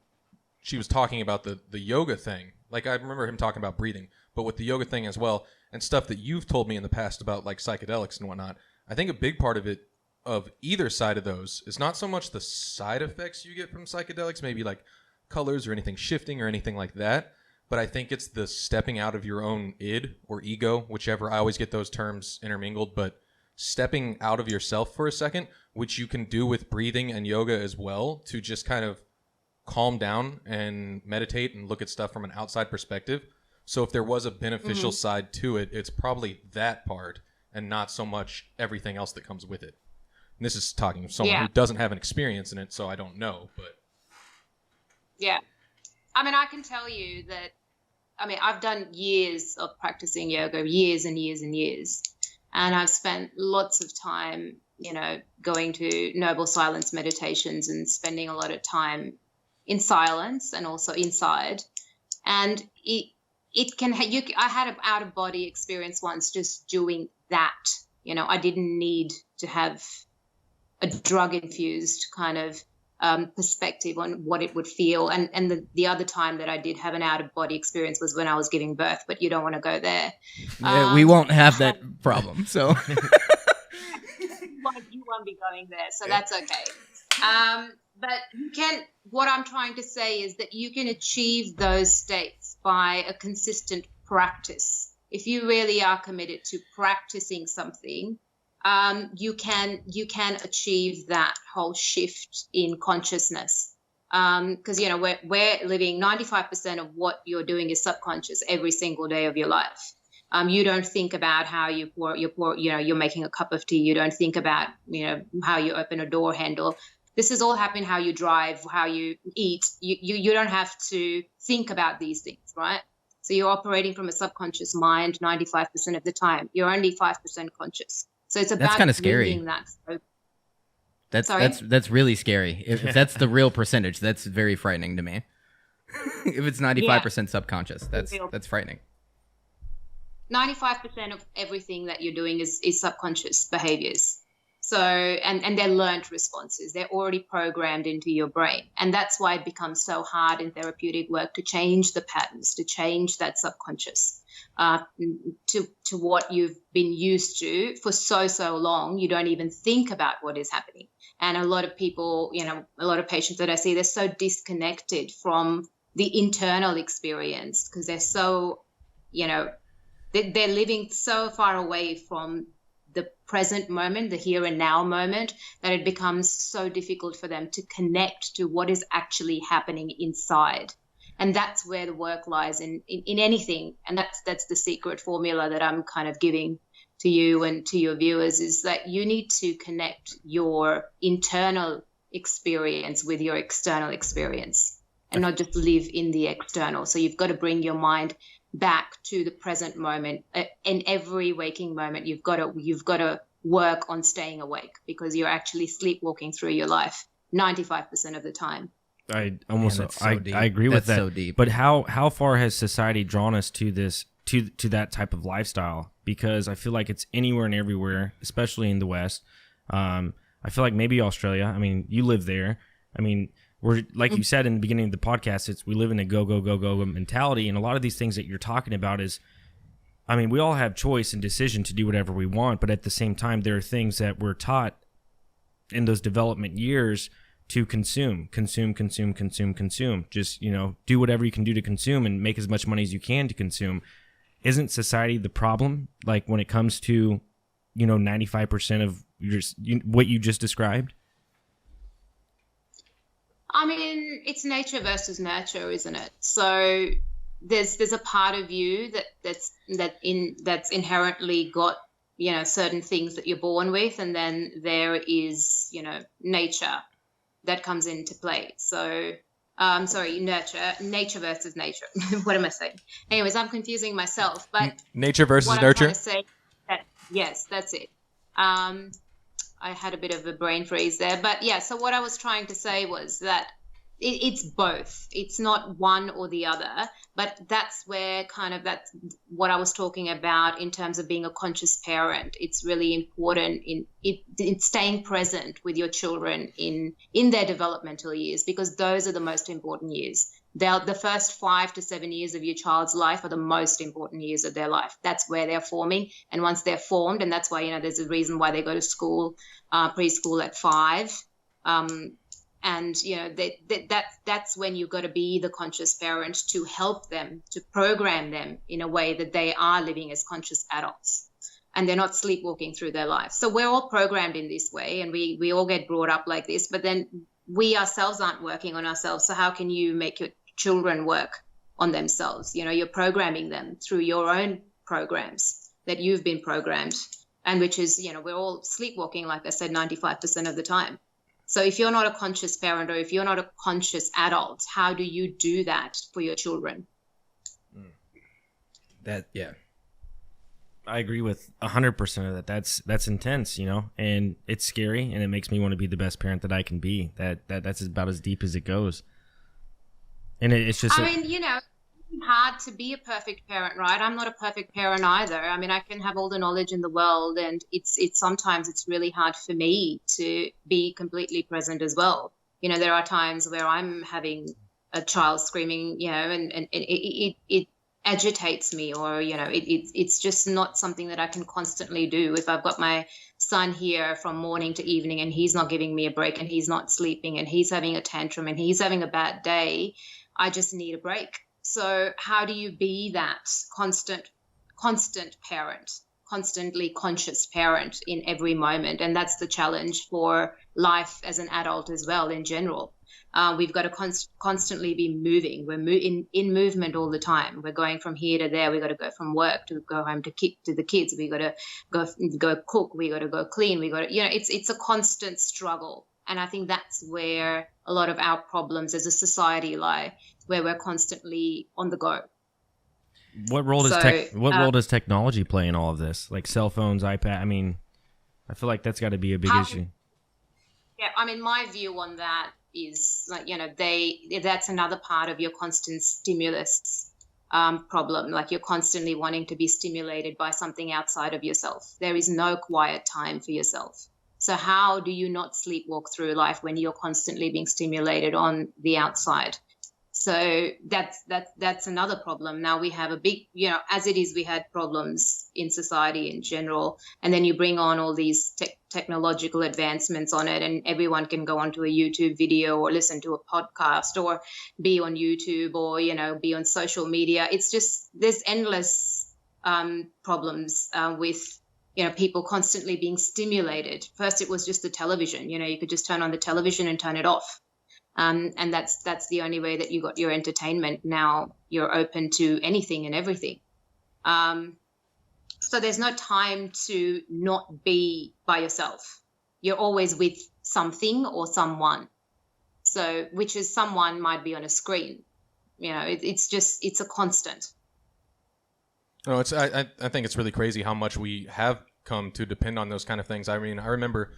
she was talking about the yoga thing. Like, I remember him talking about breathing, but with the yoga thing as well, and stuff that you've told me in the past about like psychedelics and whatnot. I think a big part of it, of either side of those, is not so much the side effects you get from psychedelics, maybe like colors or anything shifting or anything like that, but I think it's the stepping out of your own id or ego, whichever. I always get those terms intermingled, but stepping out of yourself for a second, which you can do with breathing and yoga as well, to just kind of calm down and meditate and look at stuff from an outside perspective. So if there was a beneficial side to it, it's probably that part and not so much everything else that comes with it. And this is talking to someone who doesn't have an experience in it, so I don't know. But yeah, I mean, I can tell you that. I mean, I've done years of practicing yoga, years and years and years, and I've spent lots of time, going to noble silence meditations and spending a lot of time in silence and also inside. And it can. I had an out of body experience once just doing that. I didn't need to have a drug-infused kind of perspective on what it would feel. And the other time that I did have an out-of-body experience was when I was giving birth, but you don't want to go there. Yeah, we won't have that problem, so. You won't be going there, so that's okay. But what I'm trying to say is that you can achieve those states by a consistent practice. If you really are committed to practicing something, you can achieve that whole shift in consciousness, because we're living 95% of what you're doing is subconscious every single day of your life. You don't think about how you pour, you're making a cup of tea. You don't think about how you open a door handle. This is all happening how you drive, how you eat. You don't have to think about these things, right? So you're operating from a subconscious mind 95% of the time. You're only 5% conscious. So it's about that's kind of scary. That's really scary. If that's the real percentage, that's very frightening to me. If it's 95% subconscious, that's frightening. 95% of everything that you're doing is subconscious behaviors. So, and they're learned responses. They're already programmed into your brain. And that's why it becomes so hard in therapeutic work to change the patterns, to change that subconscious to what you've been used to for so long. You don't even think about what is happening. And a lot of people, a lot of patients that I see, they're so disconnected from the internal experience, because they're so, they're living so far away from the present moment, the here and now moment, that it becomes so difficult for them to connect to what is actually happening inside. And that's where the work lies in anything. And that's the secret formula that I'm kind of giving to you and to your viewers, is that you need to connect your internal experience with your external experience and not just live in the external. So you've got to bring your mind back to the present moment. In every waking moment, you've got to work on staying awake, because you're actually sleepwalking through your life 95% of the time. I agree with that. So deep. But how far has society drawn us to this, to that type of lifestyle? Because I feel like it's anywhere and everywhere, especially in the West. I feel like maybe Australia. I mean, you live there. I mean, we're, like you said in the beginning of the podcast, we live in a go mentality, and a lot of these things that you're talking about is, I mean, we all have choice and decision to do whatever we want, but at the same time, there are things that we're taught in those development years to consume. Just, do whatever you can do to consume and make as much money as you can to consume. Isn't society the problem? Like when it comes to, 95% of what you just described? I mean, it's nature versus nurture, isn't it? So there's a part of you that's inherently got, certain things that you're born with, and then there is, nature that comes into play. So, nature versus nature. What am I saying? Anyways, I'm confusing myself. But nature versus what nurture. I'm trying to say yes, that's it. I had a bit of a brain freeze there, but yeah. So what I was trying to say was that it's both. It's not one or the other, but that's where that's what I was talking about in terms of being a conscious parent. It's really important in staying present with your children in their developmental years, because those are the most important years. The first 5 to 7 years of your child's life are the most important years of their life. That's where they're forming. And once they're formed, and that's why, there's a reason why they go to school, preschool at 5. That's when you've got to be the conscious parent to help them, to program them in a way that they are living as conscious adults and they're not sleepwalking through their life. So we're all programmed in this way, and we all get brought up like this, but then we ourselves aren't working on ourselves. So how can you make your children work on themselves? You're programming them through your own programs that you've been programmed, and which is, we're all sleepwalking, like I said, 95% of the time. So if you're not a conscious parent, or if you're not a conscious adult, how do you do that for your children? I agree with 100% of that. That's intense, and it's scary, and it makes me want to be the best parent that I can be. That's about as deep as it goes. And it's just, it's hard to be a perfect parent, right? I'm not a perfect parent either. I mean, I can have all the knowledge in the world, and it's sometimes it's really hard for me to be completely present as well. There are times where I'm having a child screaming, and it agitates me, or it's just not something that I can constantly do. If I've got my son here from morning to evening and he's not giving me a break, and he's not sleeping, and he's having a tantrum, and he's having a bad day, I just need a break. So how do you be that constant parent, constantly conscious parent in every moment? And that's the challenge for life as an adult as well in general. We've got to constantly be moving. We're in movement all the time. We're going from here to there. We've got to go from work to go home to the kids. We've got to go cook. We've got to go clean. We've got to, it's a constant struggle. And I think that's where a lot of our problems as a society lie, where we're constantly on the go. What role does technology play in all of this? Like cell phones, iPad? I mean, I feel like that's got to be a big issue. Yeah, I mean, my view on that is like, that's another part of your constant stimulus problem. Like you're constantly wanting to be stimulated by something outside of yourself. There is no quiet time for yourself. So how do you not sleepwalk through life when you're constantly being stimulated on the outside? So that's another problem. Now we have a big, as it is, we had problems in society in general, and then you bring on all these technological advancements on it, and everyone can go onto a YouTube video or listen to a podcast or be on YouTube or, be on social media. It's just, there's endless problems with, people constantly being stimulated. First, it was just the television. You could just turn on the television and turn it off. And that's the only way that you got your entertainment. Now you're open to anything and everything. So there's no time to not be by yourself. You're always with something or someone. So which is someone might be on a screen. It's a constant. No, I think it's really crazy how much we have come to depend on those kind of things. I mean, I remember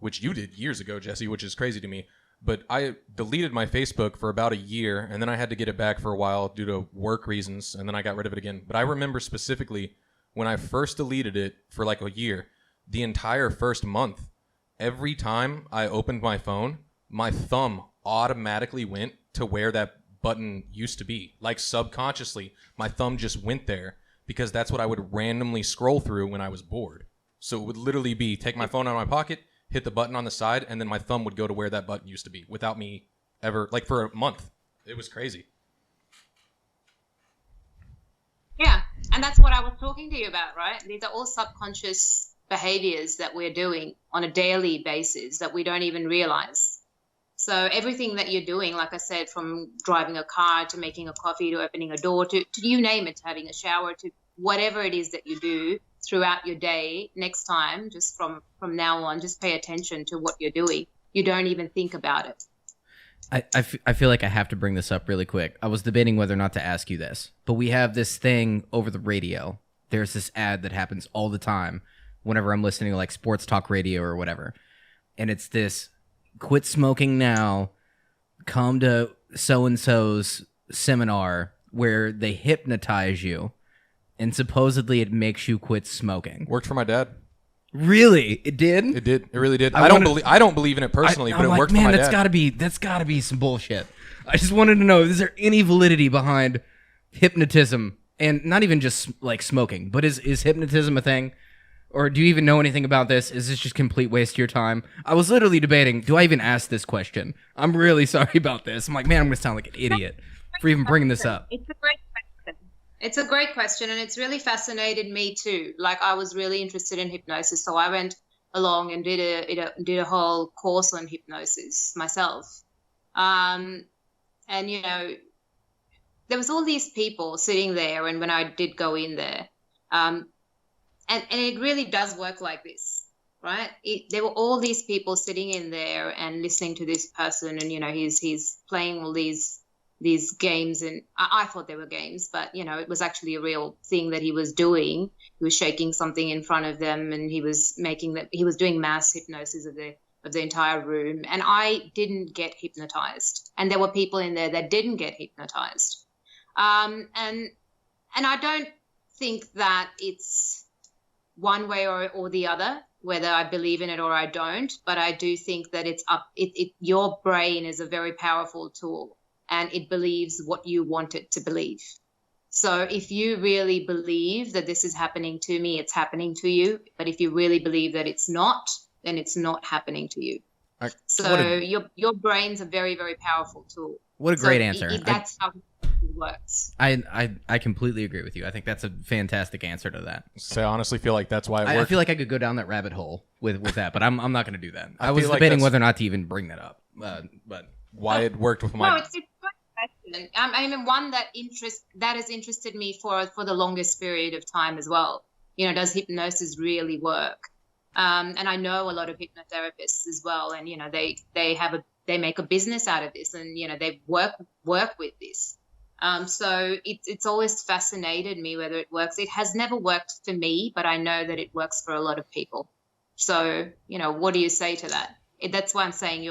which you did years ago, Jesse, which is crazy to me. But I deleted my Facebook for about a year, and then I had to get it back for a while due to work reasons, and then I got rid of it again. But I remember specifically when I first deleted it for like a year, the entire first month, every time I opened my phone, my thumb automatically went to where that button used to be. Like subconsciously, my thumb just went there because that's what I would randomly scroll through when I was bored. So it would literally be take my phone out of my pocket, hit the button on the side, and then my thumb would go to where that button used to be without me ever, like for a month. It was crazy. Yeah, and that's what I was talking to you about, right? These are all subconscious behaviors that we're doing on a daily basis that we don't even realize. So everything that you're doing, like I said, from driving a car to making a coffee to opening a door to you name it, to having a shower, to whatever it is that you do throughout your day, next time, just from now on, just pay attention to what you're doing. You don't even think about it. I feel like I have to bring this up really quick. I was debating whether or not to ask you this, but we have this thing over the radio. There's this ad that happens all the time whenever I'm listening to like sports talk radio or whatever. And it's this, quit smoking now, come to so-and-so's seminar where they hypnotize you. And supposedly it makes you quit smoking. Worked for my dad. Really? It did? It did. It really did. I don't believe in it personally, but it worked for my dad. That's gotta be some bullshit. I just wanted to know, is there any validity behind hypnotism? And not even just like smoking, but is hypnotism a thing? Or do you even know anything about this? Is this just complete waste of your time? I was literally debating, do I even ask this question? I'm really sorry about this. I'm like, man, I'm gonna sound like an idiot for even bringing this up. It's a great question. It's a great question, and it's really fascinated me too. Like, I was really interested in hypnosis, so I went along and did a whole course on hypnosis myself. And there was all these people sitting there, and when I did go in there, and it really does work like this, right? There were all these people sitting in there and listening to this person, and he's playing all these games, and I thought they were games, but it was actually a real thing that he was doing. He was shaking something in front of them, and he was doing mass hypnosis of the entire room. And I didn't get hypnotized, and there were people in there that didn't get hypnotized. And I don't think that it's one way or the other, whether I believe in it or I don't, but I do think that your brain is a very powerful tool, and it believes what you want it to believe. So if you really believe that this is happening to me, it's happening to you. But if you really believe that it's not, then it's not happening to you. So your brain's a very, very powerful tool. What a great answer. That's how it works. I completely agree with you. I think that's a fantastic answer to that. So I honestly feel like that's why it worked. I feel like I could go down that rabbit hole with that, but I'm not going to do that. I was debating whether or not to even bring that up. But why it worked with my... No, it's a good question. I mean, one that has interested me for the longest period of time as well. Does hypnosis really work? And I know a lot of hypnotherapists as well, and they make a business out of this, and they work with this. So it's always fascinated me whether it works. It has never worked for me, but I know that it works for a lot of people. So what do you say to that? That's why I'm saying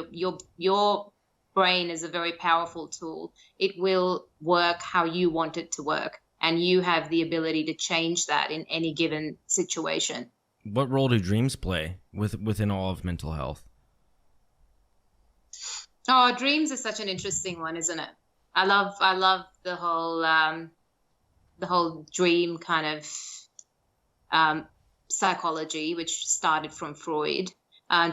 your brain is a very powerful tool. It will work how you want it to work, and you have the ability to change that in any given situation. What role do dreams play within all of mental health? Oh, dreams is such an interesting one, isn't it? I love the whole dream kind of psychology, which started from Freud,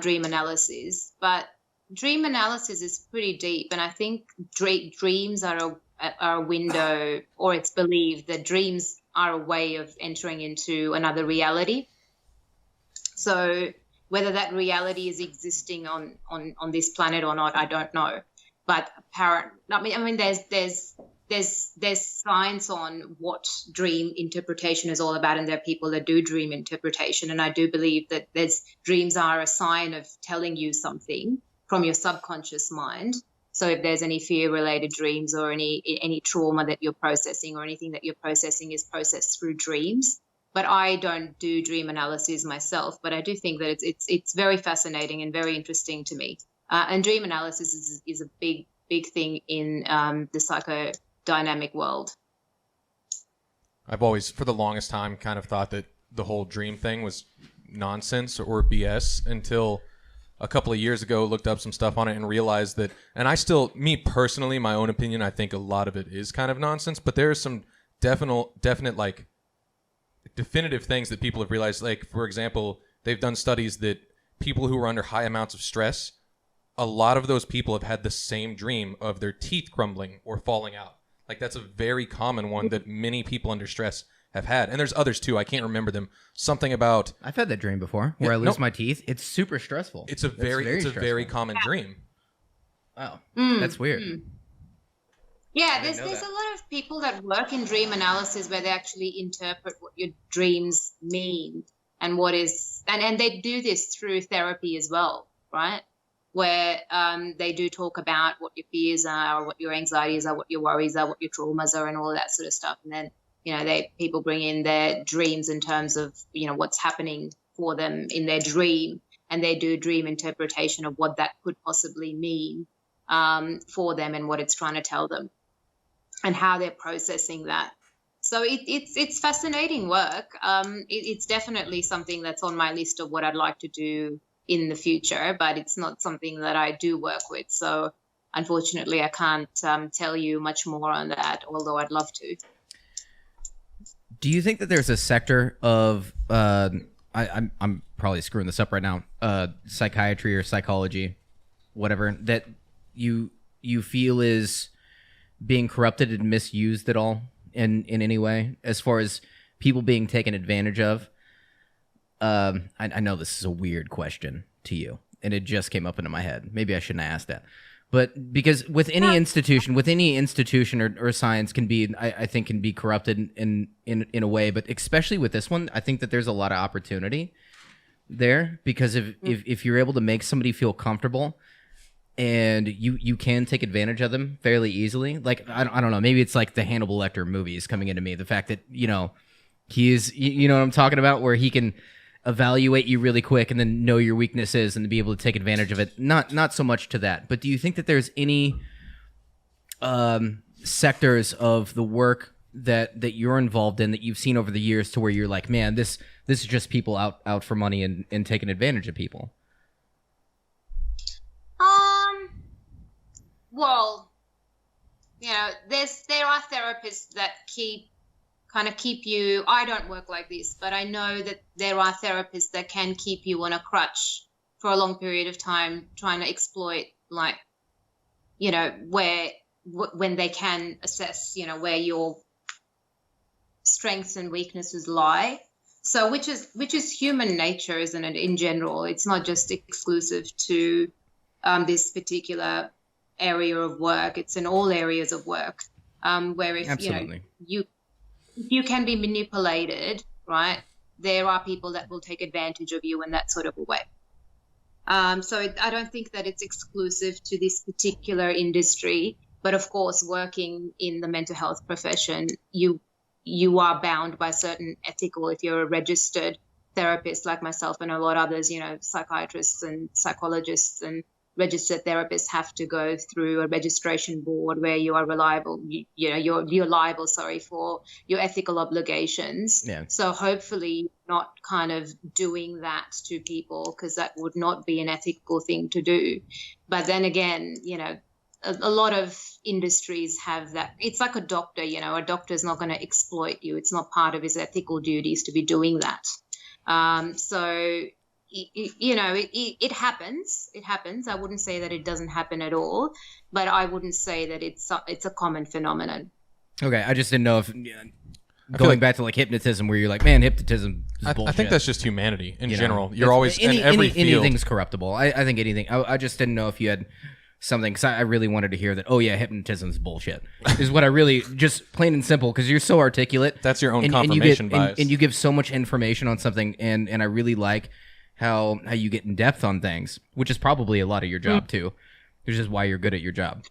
dream analysis. But dream analysis is pretty deep, and I think dreams are a window, or it's believed that dreams are a way of entering into another reality. So whether that reality is existing on this planet or not, I don't know. But there's science on what dream interpretation is all about, and there are people that do dream interpretation. And I do believe that dreams are a sign of telling you something from your subconscious mind. So if there's any fear-related dreams or any trauma that you're processing, or anything that you're processing is processed through dreams. But I don't do dream analysis myself, but I do think that it's very fascinating and very interesting to me. And dream analysis is a big thing in the psychodynamic world. I've always, for the longest time, kind of thought that the whole dream thing was nonsense or BS until a couple of years ago, looked up some stuff on it and realized that, and I still, me personally, my own opinion, I think a lot of it is kind of nonsense, but there are some definite like definitive things that people have realized. Like, for example, they've done studies that people who are under high amounts of stress, a lot of those people have had the same dream of their teeth crumbling or falling out. Like, that's a very common one that many people under stress have had. And there's others too. I can't remember them. Something about... I've had that dream before where I lose my teeth. It's super stressful. It's a very common dream. Wow. That's weird. Yeah, there's a lot of people that work in dream analysis where they actually interpret what your dreams mean and what is, and they do this through therapy as well, right? Where they do talk about what your fears are, or what your anxieties are, what your worries are, what your traumas are, and all of that sort of stuff. And then, people bring in their dreams in terms of, what's happening for them in their dream, and they do dream interpretation of what that could possibly mean for them and what it's trying to tell them, and how they're processing that. So it's fascinating work. It's definitely something that's on my list of what I'd like to do in the future, but it's not something that I do work with. So unfortunately, I can't tell you much more on that, although I'd love to. Do you think that there's a sector of, I'm probably screwing this up right now, psychiatry or psychology, whatever, that you feel is being corrupted and misused at all in any way, as far as people being taken advantage of? I know this is a weird question to you, and it just came up into my head. Maybe I shouldn't have asked that. But because with any institution or science can be, I think, can be corrupted in a way, but especially with this one, I think that there's a lot of opportunity there, because if you're able to make somebody feel comfortable, and you can take advantage of them fairly easily. Like, I don't know, maybe it's like the Hannibal Lecter movies coming into me. The fact that, he is, you know what I'm talking about, where he can evaluate you really quick and then know your weaknesses and be able to take advantage of it. Not so much to that. But do you think that there's any sectors of the work that you're involved in that you've seen over the years to where you're like, man, this is just people out for money and taking advantage of people? Well, there are therapists that keep you. I don't work like this, but I know that there are therapists that can keep you on a crutch for a long period of time, trying to exploit, like, when they can assess, where your strengths and weaknesses lie. So, which is human nature, isn't it? In general, it's not just exclusive to this particular area of work. It's in all areas of work, where if Absolutely. you can be manipulated, right? There are people that will take advantage of you in that sort of a way. So I don't think that it's exclusive to this particular industry, but of course, working in the mental health profession, you are bound by certain ethical, if you're a registered therapist like myself and a lot of others, psychiatrists and psychologists and registered therapists have to go through a registration board where you are you're liable, for your ethical obligations. Yeah. So hopefully not kind of doing that to people, because that would not be an ethical thing to do. But then again, a lot of industries have that. It's like a doctor, a doctor's not going to exploit you. It's not part of his ethical duties to be doing that. So, it happens. It happens. I wouldn't say that it doesn't happen at all, but I wouldn't say that it's a common phenomenon. Okay, I just didn't know if going back to like hypnotism, where you're like, man, hypnotism is bullshit. I think that's just humanity in general. You're always in every field. Anything's corruptible. I think anything. I just didn't know if you had something, because I really wanted to hear that. Oh yeah, hypnotism's bullshit. Is what I really, just plain and simple, because you're so articulate. That's your own confirmation bias, and you give so much information on something, and I really like how you get in depth on things, which is probably a lot of your job too. Which is why you're good at your job.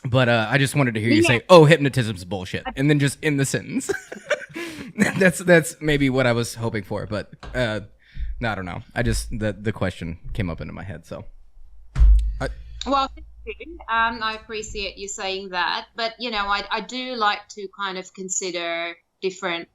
But I just wanted to hear you say, "Oh, hypnotism's bullshit," and then just end the sentence. That's maybe what I was hoping for, but no, I don't know. I just the question came up into my head, so. Well, thank you. I appreciate you saying that, but I do like to kind of consider different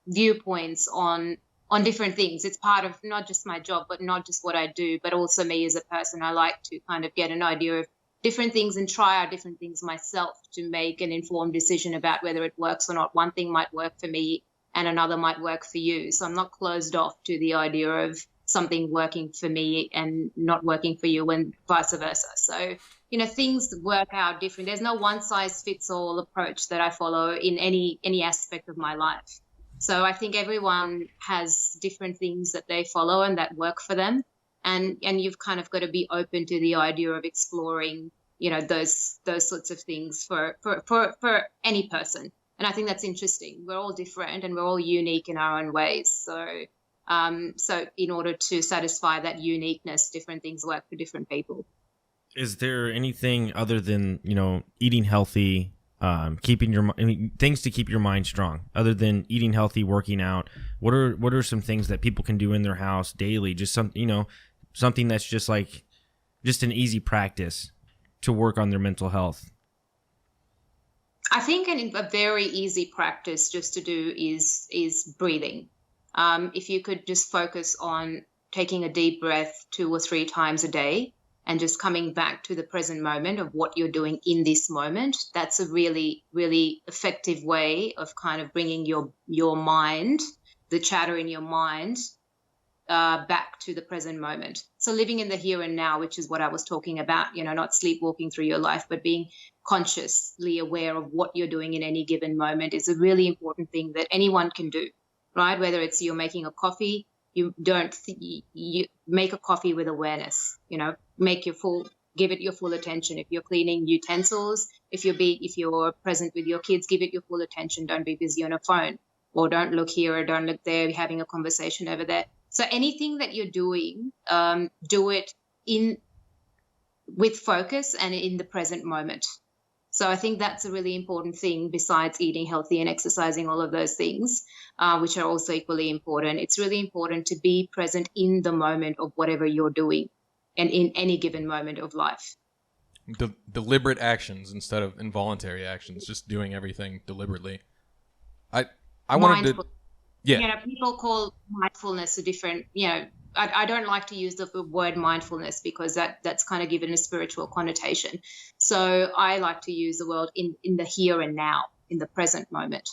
viewpoints on different things. It's part of not just my job, but not just what I do, but also me as a person. I like to kind of get an idea of different things and try out different things myself to make an informed decision about whether it works or not. One thing might work for me and another might work for you. So I'm not closed off to the idea of something working for me and not working for you, and vice versa. So, things work out different. There's no one size fits all approach that I follow in any aspect of my life. So I think everyone has different things that they follow and that work for them. And you've kind of got to be open to the idea of exploring, those sorts of things for any person. And I think that's interesting. We're all different and we're all unique in our own ways. So in order to satisfy that uniqueness, different things work for different people. Is there anything other than, eating healthy, keeping things to keep your mind strong, other than eating healthy, working out? What are some things that people can do in their house daily? Just something that's just an easy practice to work on their mental health. I think a very easy practice just to do is breathing. If you could just focus on taking a deep breath 2 or 3 times a day and just coming back to the present moment of what you're doing in this moment, that's a really, really effective way of kind of bringing your mind, the chatter in your mind, back to the present moment. So living in the here and now, which is what I was talking about, not sleepwalking through your life, but being consciously aware of what you're doing in any given moment is a really important thing that anyone can do. Right? Whether it's you're making a coffee, you make a coffee with awareness, give it your full attention. If you're cleaning utensils, if you're present with your kids, give it your full attention. Don't be busy on a phone, or don't look here or don't look there, you're having a conversation over there. So anything that you're doing, do it with focus and in the present moment. So I think that's a really important thing besides eating healthy and exercising, all of those things, which are also equally important. It's really important to be present in the moment of whatever you're doing and in any given moment of life. Deliberate actions instead of involuntary actions, just doing everything deliberately. I wanted to... Yeah. People call mindfulness a different, I don't like to use the word mindfulness because that's kind of given a spiritual connotation. So I like to use the word in the here and now, in the present moment.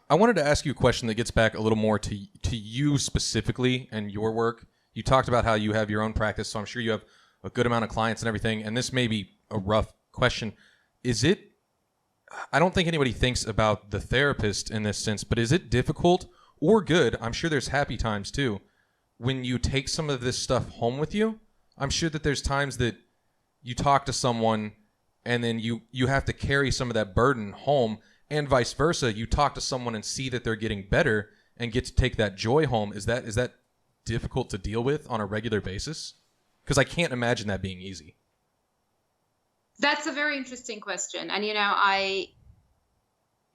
I wanted to ask you a question that gets back a little more to you specifically and your work. You talked about how you have your own practice, so I'm sure you have a good amount of clients and everything, and this may be a rough question. I don't think anybody thinks about the therapist in this sense, but is it difficult or good? I'm sure there's happy times too. When you take some of this stuff home with you, I'm sure that there's times that you talk to someone and then you have to carry some of that burden home, and vice versa. You talk to someone and see that they're getting better and get to take that joy home. Is that difficult to deal with on a regular basis? Because I can't imagine that being easy. That's a very interesting question. And,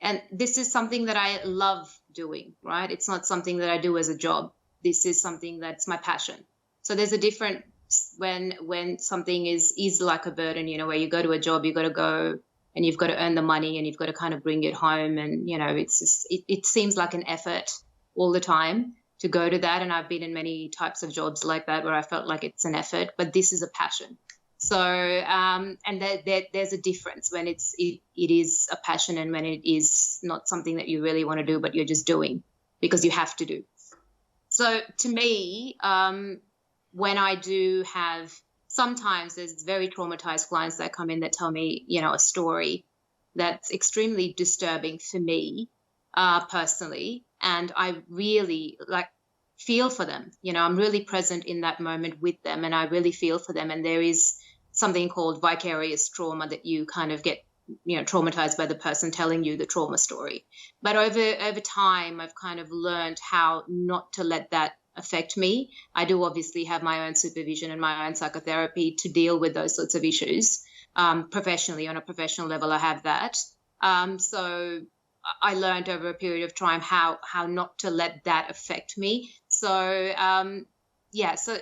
and this is something that I love doing, right? It's not something that I do as a job. This is something that's my passion. So there's a difference when something is like a burden, where you go to a job, you got to go and you've got to earn the money and you've got to kind of bring it home. And, it's just, it seems like an effort. all the time to go to that. And I've been in many types of jobs like that where I felt like it's an effort, but this is a passion. So, and there's a difference when it is a passion and when it is not something that you really want to do, but you're just doing because you have to do. So to me, when I do have, sometimes there's very traumatized clients that come in that tell me, a story that's extremely disturbing for me personally, and I really feel for them. I'm really present in that moment with them, and I really feel for them. And there is something called vicarious trauma that you kind of get, traumatized by the person telling you the trauma story. But over time, I've kind of learned how not to let that affect me. I do obviously have my own supervision and my own psychotherapy to deal with those sorts of issues. Professionally, on a professional level, I have that. So I learned over a period of time how not to let that affect me. So, so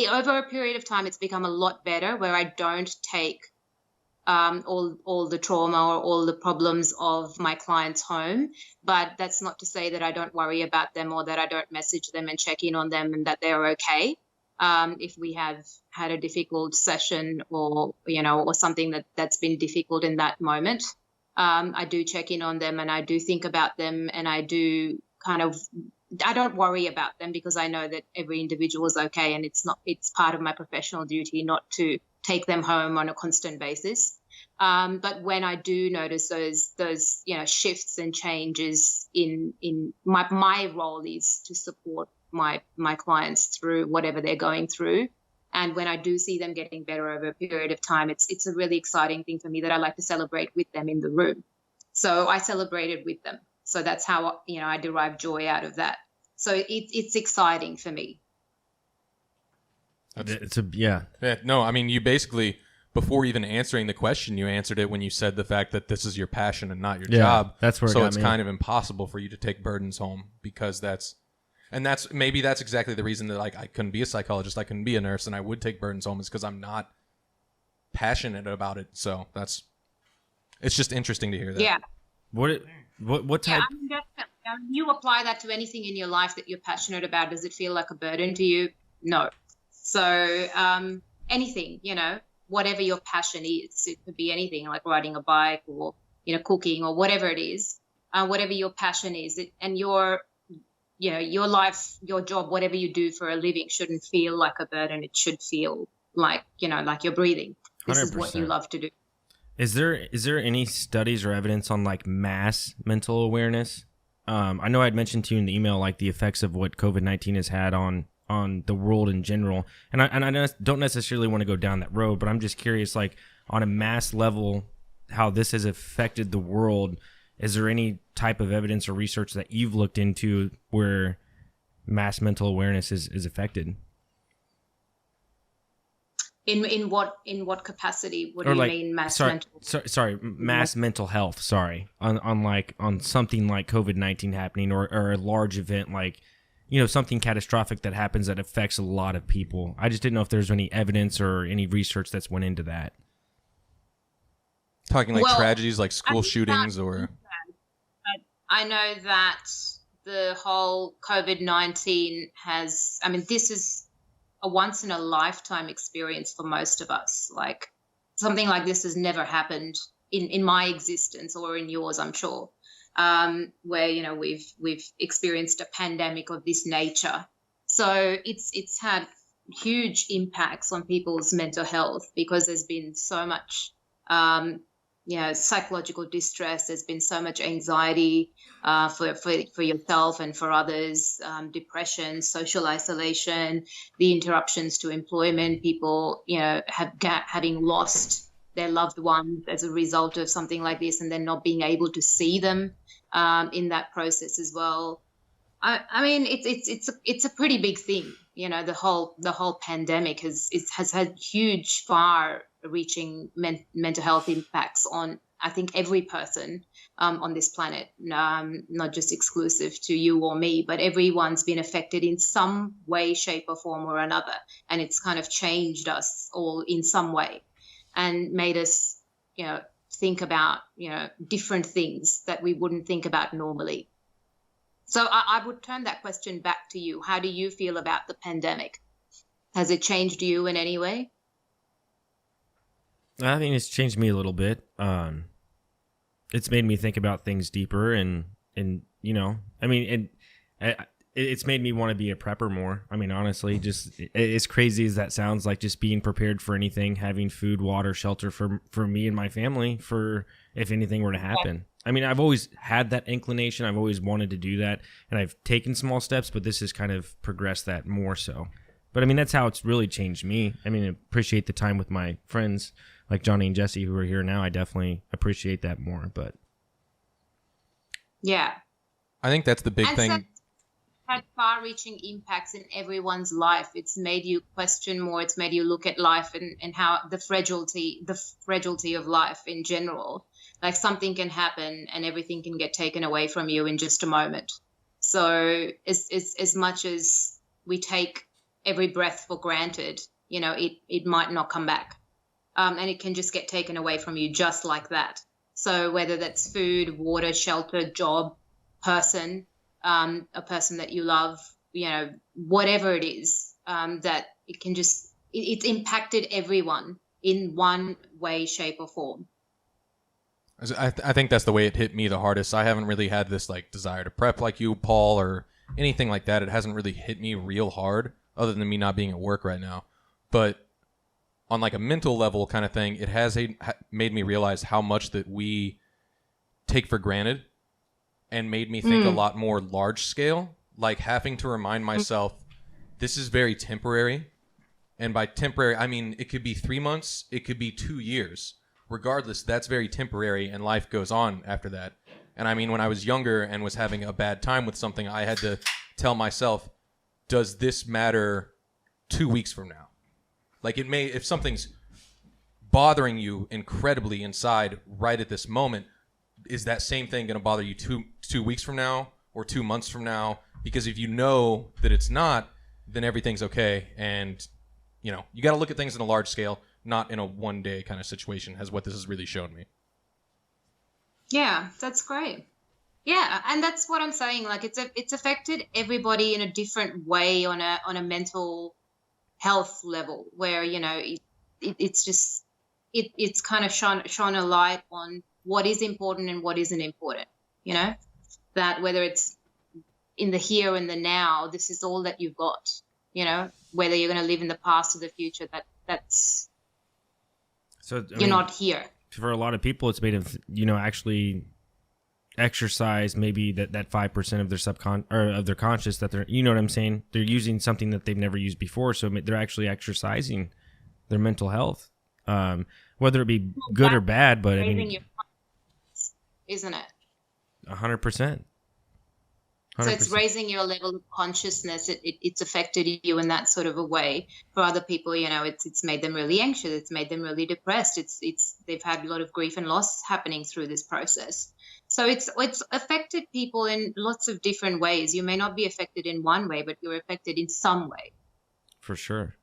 over a period of time, it's become a lot better where I don't take all the trauma or all the problems of my clients home. But that's not to say that I don't worry about them or that I don't message them and check in on them and that they're okay. If we have had a difficult session or something that's been difficult in that moment, I do check in on them and I do think about them, and I do I don't worry about them because I know that every individual is okay, and it's part of my professional duty not to take them home on a constant basis. But when I do notice those shifts and changes in my role is to support my clients through whatever they're going through. And when I do see them getting better over a period of time, it's a really exciting thing for me that I like to celebrate with them in the room. So I celebrated with them. So that's how, I derive joy out of that. So it's exciting for me. Yeah. No, I mean, you basically, before even answering the question, you answered it when you said the fact that this is your passion and not your job. That's where it's kind of impossible for you to take burdens home because that's exactly the reason that I couldn't be a psychologist, I couldn't be a nurse, and I would take burdens home is because I'm not passionate about it. So it's just interesting to hear that. Yeah. What type? Yeah, you apply that to anything in your life that you're passionate about. Does it feel like a burden to you? No. So anything, whatever your passion is, it could be anything like riding a bike or, cooking or whatever it is, whatever your passion is, and your life, your job, whatever you do for a living shouldn't feel like a burden. It should feel like, like you're breathing. This 100%. Is what you love to do. Is there any studies or evidence on mass mental awareness? I know I'd mentioned to you in the email the effects of what COVID-19 has had on the world in general, and I don't necessarily want to go down that road, but I'm just curious, on a mass level, how this has affected the world. Is there any type of evidence or research that you've looked into where mass mental awareness is affected? In what capacity? What do you mean mass mental? Sorry, mass mental health. Sorry, on something like COVID-19 happening or a large event something catastrophic that happens that affects a lot of people. I just didn't know if there's any evidence or any research that's went into that. Talking tragedies like school shootings or. I know that the whole COVID-19 this is a once in a lifetime experience for most of us. Something like this has never happened in my existence or in yours, I'm sure, where, we've experienced a pandemic of this nature. So it's had huge impacts on people's mental health because there's been so much, psychological distress. There's been so much anxiety for yourself and for others, depression, social isolation, the interruptions to employment, people, having lost their loved ones as a result of something like this and then not being able to see them in that process as well. I mean, it's a pretty big thing. The whole pandemic has had huge, far-reaching mental health impacts on, I think, every person on this planet, not just exclusive to you or me, but everyone's been affected in some way, shape, or form or another, and it's kind of changed us all in some way and made us, think about, different things that we wouldn't think about normally. So I would turn that question back to you. How do you feel about the pandemic? Has it changed you in any way? I think it's changed me a little bit. It's made me think about things deeper, and you know, I mean, it's made me want to be a prepper more. I mean, honestly, just as crazy as that sounds, like just being prepared for anything, having food, water, shelter for me and my family for if anything were to happen. I mean, I've always had that inclination. I've always wanted to do that, and I've taken small steps, but this has kind of progressed that more so. But I mean, that's how it's really changed me. I mean, I appreciate the time with my friends like Johnny and Jesse who are here now. I definitely appreciate that more. But yeah, I think that's the big thing. So had far-reaching impacts in everyone's life. It's made you question more. It's made you look at life and how the fragility of life in general. Like something can happen and everything can get taken away from you in just a moment. So as much as we take every breath for granted, you know, it might not come back. And it can just get taken away from you just like that. So whether that's food, water, shelter, job, person, a person that you love, you know, whatever it is, that it can just, it's impacted everyone in one way, shape or form. I think that's the way it hit me the hardest. I haven't really had this like desire to prep like you, Paul, or anything like that. It hasn't really hit me real hard other than me not being at work right now. But on like a mental level kind of thing, it has made me realize how much that we take for granted, and made me think a lot more large scale, like having to remind myself this is very temporary. And by temporary, I mean, it could be 3 months, it could be 2 years. Regardless, that's very temporary, and life goes on after that. And I mean, when I was younger and was having a bad time with something, I had to tell myself, does this matter 2 weeks from now? Like it may, if something's bothering you incredibly inside right at this moment, is that same thing going to bother you two weeks from now or 2 months from now? Because if you know that it's not, then everything's okay. And, you know, you got to look at things in a large scale, not in a one day kind of situation, as what this has really shown me. Yeah, that's great. Yeah, and that's what I'm saying. Like it's affected everybody in a different way on a mental health level, where, you know, it's just it's kind of shone a light on what is important and what isn't important. You know, that whether it's in the here and the now, this is all that you've got. You know, whether you're going to live in the past or the future, that's so you're not here. For a lot of people, it's made them, you know, actually exercise maybe that 5% of their or of their conscious that they're, you know what I'm saying? They're using something that they've never used before. So they're actually exercising their mental health, whether it be good or bad, but I mean, isn't it? 100%. So it's raising your level of consciousness. It's affected you in that sort of a way. For other people, you know, it's made them really anxious. It's made them really depressed. They've had a lot of grief and loss happening through this process. So it's affected people in lots of different ways. You may not be affected in one way, but you're affected in some way. For sure.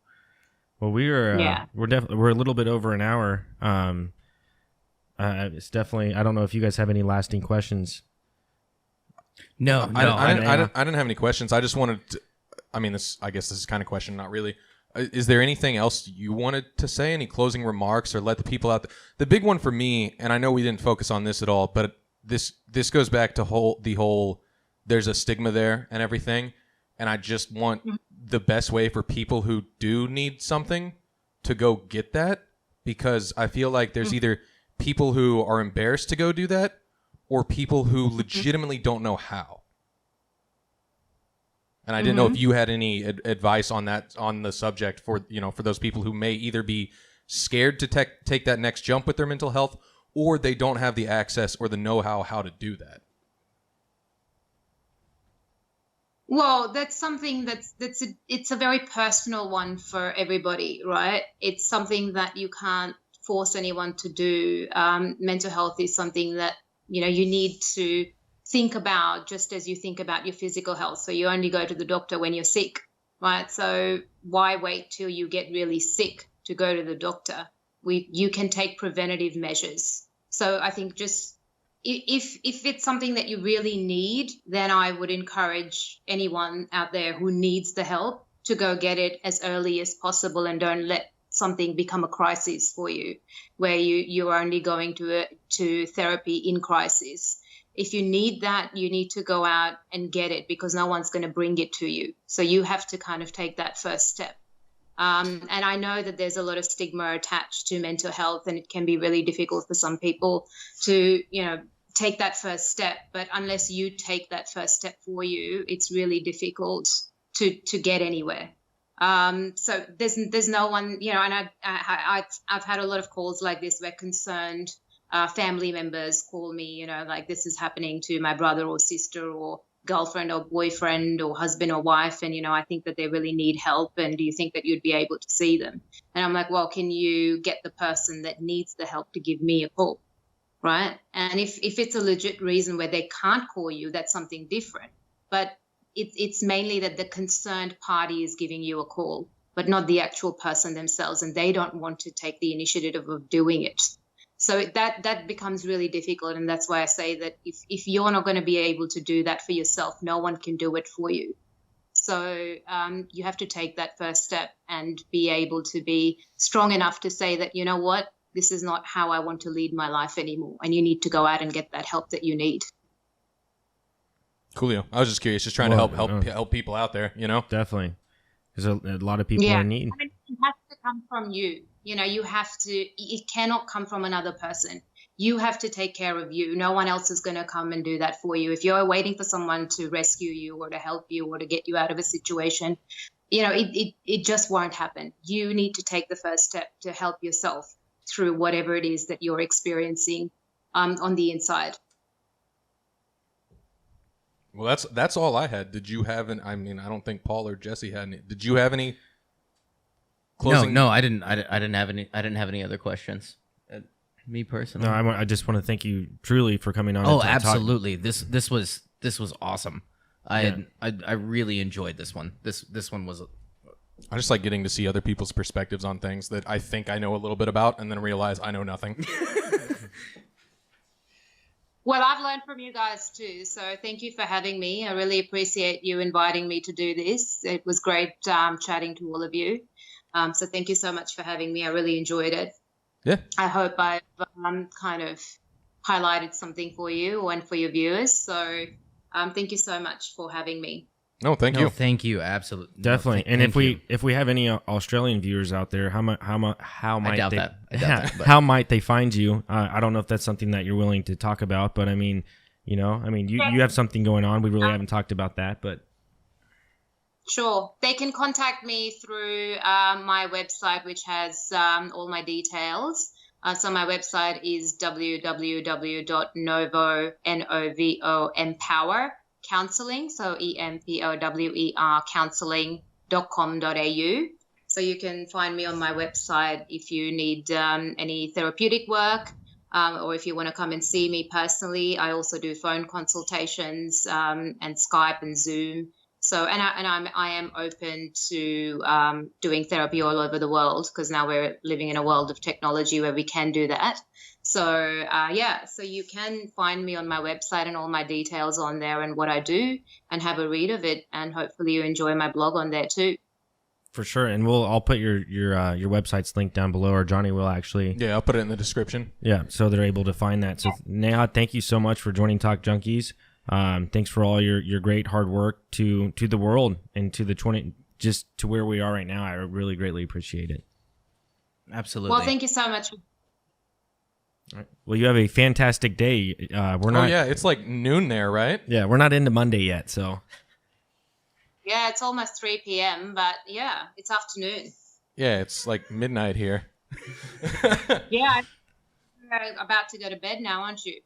Well, we're a little bit over an hour. It's definitely, I don't know if you guys have any lasting questions. No, I didn't have any questions. I just wanted to, I mean, I guess this is kind of question, not really. Is there anything else you wanted to say? Any closing remarks, or let the people out there? The big one for me, and I know we didn't focus on this at all, but this goes back to the whole there's a stigma there and everything. And I just want the best way for people who do need something to go get that, because I feel like there's either people who are embarrassed to go do that, or people who legitimately don't know how. And I didn't know if you had any advice on that, on the subject for those people who may either be scared to take that next jump with their mental health, or they don't have the access or the know-how how to do that. Well, that's something it's a very personal one for everybody, right? It's something that you can't force anyone to do. Mental health is something that, you know, you need to think about just as you think about your physical health. So you only go to the doctor when you're sick, right? So why wait till you get really sick to go to the doctor? You can take preventative measures. So I think just if it's something that you really need, then I would encourage anyone out there who needs the help to go get it as early as possible, and don't let something become a crisis for you, where you're only going to therapy in crisis. If you need that, you need to go out and get it, because no one's going to bring it to you. So you have to kind of take that first step. And I know that there's a lot of stigma attached to mental health, and it can be really difficult for some people to, take that first step. But unless you take that first step for you, it's really difficult to get anywhere. So there's no one, and I've had a lot of calls like this where concerned family members call me, like, this is happening to my brother or sister or girlfriend or boyfriend or husband or wife, and I think that they really need help, and do you think that you'd be able to see them? And I'm like, well, can you get the person that needs the help to give me a call, right? And if it's a legit reason where they can't call you, that's something different. But it's mainly that the concerned party is giving you a call, but not the actual person themselves, and they don't want to take the initiative of doing it. So that becomes really difficult, and that's why I say that if you're not going to be able to do that for yourself, no one can do it for you. So you have to take that first step and be able to be strong enough to say that, what, this is not how I want to lead my life anymore, and you need to go out and get that help that you need. Coolio. I was just curious, just trying to help people out there, Definitely. There's a lot of people in need. I mean, it has to come from you. You have to, it cannot come from another person. You have to take care of you. No one else is going to come and do that for you. If you're waiting for someone to rescue you or to help you or to get you out of a situation, it just won't happen. You need to take the first step to help yourself through whatever it is that you're experiencing on the inside. Well, that's all I had. Did you have I don't think Paul or Jesse had any. Did you have any closing? No, I didn't have any. I didn't have any other questions. Me personally. No, I just want to thank you truly for coming on. Oh, absolutely. This was awesome. I really enjoyed this one. This one was. I just like getting to see other people's perspectives on things that I think I know a little bit about, and then realize I know nothing. Well, I've learned from you guys too, so thank you for having me. I really appreciate you inviting me to do this. It was great chatting to all of you. So thank you so much for having me. I really enjoyed it. Yeah. I hope I've kind of highlighted something for you and for your viewers. So thank you so much for having me. No, thank you. Thank you. Absolutely. Definitely. And if we have any Australian viewers out there, how might I doubt that, how might they find you? I don't know if that's something that you're willing to talk about, but you have something going on. We really haven't talked about that, but sure. They can contact me through my website, which has all my details. So my website is www.novo Counselling, so EMPOWER counselling.com.au. So you can find me on my website if you need any therapeutic work, or if you want to come and see me personally. I also do phone consultations and Skype and Zoom. So I am open to doing therapy all over the world, because now we're living in a world of technology where we can do that. So so you can find me on my website and all my details on there and what I do, and have a read of it, and hopefully you enjoy my blog on there too. For sure, and I'll put your website's link down below, or Johnny will actually. Yeah, I'll put it in the description. Yeah, so they're able to find that. So Neha, thank you so much for joining Talk Junkies. Thanks for all your great hard work to the world and to just to where we are right now. I really greatly appreciate it. Absolutely. Well, thank you so much. All right. Well, you have a fantastic day. We're not. Oh yeah, it's like noon there, right? Yeah, we're not into Monday yet, so. Yeah, it's almost 3 p.m., but yeah, it's afternoon. Yeah, it's like midnight here. Yeah, you're about to go to bed now, aren't you?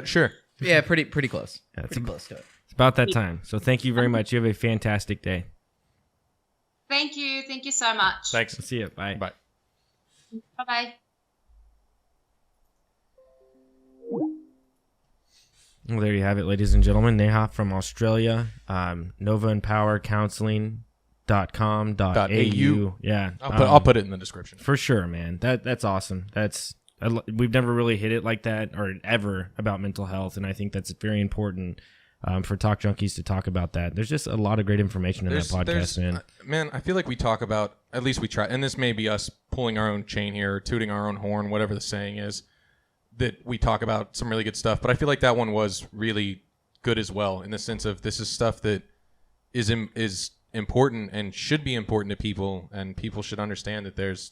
Sure. Yeah, pretty close. Yeah, pretty close to it. It's about that time. So thank you very much. You have a fantastic day. Thank you. Thank you so much. Thanks. See you. Bye. Bye. Bye-bye. Well, there you have it, ladies and gentlemen. Neha from Australia, novaempowercounseling.com.au. Yeah. I'll put it in the description. For sure, man. That's awesome. That's we've never really hit it like that or ever about mental health, and I think that's very important for Talk Junkies to talk about that. There's just a lot of great information in that podcast, man. I feel like we talk about, at least we try, and this may be us pulling our own chain here, or tooting our own horn, whatever the saying is, that we talk about some really good stuff, but I feel like that one was really good as well, in the sense of this is stuff that is important and should be important to people, and people should understand that there's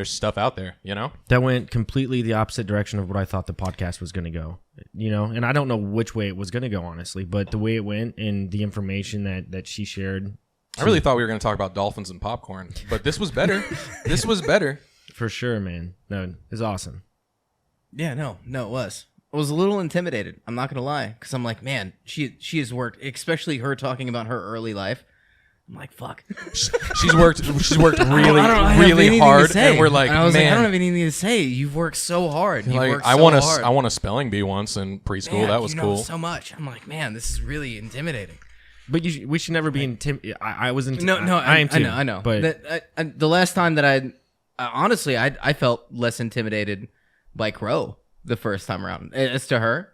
stuff out there, you know? That went completely the opposite direction of what I thought the podcast was going to go, you know? And I don't know which way it was going to go, honestly, but the way it went and the information that she shared. I really thought we were going to talk about dolphins and popcorn, but this was better. This was better. For sure, man. No, it was awesome. Yeah, no, it was. I was a little intimidated. I'm not going to lie, because I'm like, man, she has worked, especially her talking about her early life. I'm like, fuck. She's worked really hard, and we're like, and I was man, like, I don't have anything to say. You've worked so hard. I won a spelling bee once in preschool. Man, that was cool. So much. I'm like, man, this is really intimidating. But we should never be intimidated. I was intimidated. No, I am too. I know. But the last time that honestly, I felt less intimidated by Crow the first time around. As to her,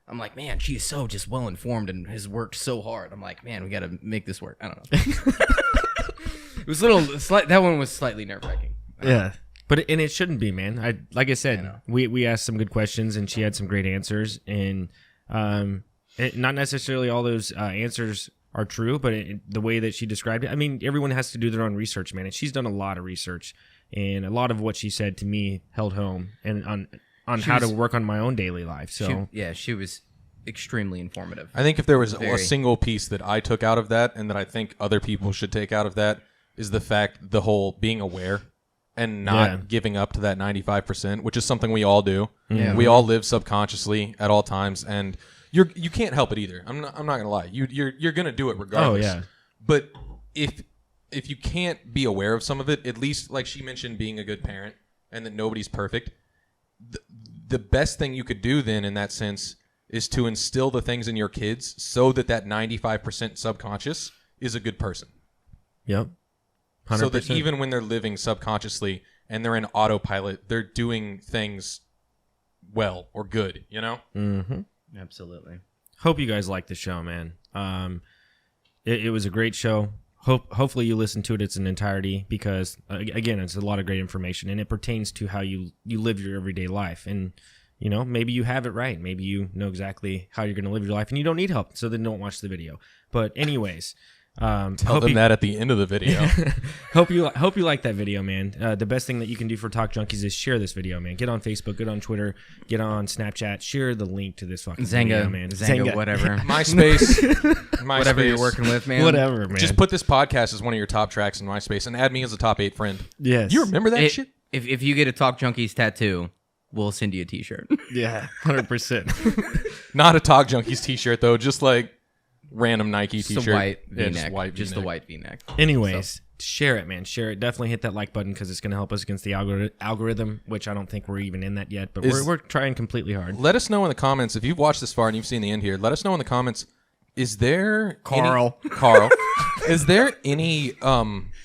I'm like, man, she's so just well informed and has worked so hard. I'm like, man, we got to make this work. I don't know. It was that one was slightly nerve wracking. Yeah, but it shouldn't be, man. Like I said, we asked some good questions and she had some great answers, and not necessarily all those answers are true, but the way that she described it, I mean, everyone has to do their own research, man. And she's done a lot of research, and a lot of what she said to me held home and on how to work on my own daily life. So she was extremely informative. I think if there was a single piece that I took out of that, and that I think other people should take out of that, is the whole being aware and not giving up to that 95%, which is something we all do. Yeah. We all live subconsciously at all times, and you can't help it either. I'm not gonna lie. You're gonna do it regardless. Oh yeah. But if you can't be aware of some of it, at least, like she mentioned, being a good parent and that nobody's perfect, the best thing you could do then in that sense is to instill the things in your kids so that 95% subconscious is a good person. Yep. 100%. So that even when they're living subconsciously and they're in autopilot, they're doing things well or good, you know? Mm-hmm. Absolutely. Hope you guys like the show, man. It was a great show. Hopefully you listen to it its entirety, because again, it's a lot of great information, and it pertains to how you live your everyday life. And you know, maybe you have it right. Maybe you know exactly how you're going to live your life, and you don't need help. So then don't watch the video. But anyways, tell them that at the end of the video. Hope you like that video, man. The best thing that you can do for Talk Junkies is share this video, man. Get on Facebook, get on Twitter, get on Snapchat, share the link to this fucking video, man. Zanga, whatever. MySpace, whatever you're working with, man. Whatever, man. Just put this podcast as one of your top tracks in MySpace and add me as a top 8 friend. Yes. You remember that shit? If you get a Talk Junkies tattoo, we'll send you a t-shirt. Yeah, 100%. Not a Talk Junkies t-shirt, though. Just like random Nike t-shirt. The white V-neck. Just the white V-neck. Anyways, share it, man. Share it. Definitely hit that like button, because it's going to help us against the algorithm, which I don't think we're even in that yet, but we're trying completely hard. Let us know in the comments, if you've watched this far and you've seen the end here, let us know in the comments, is there Carl, is there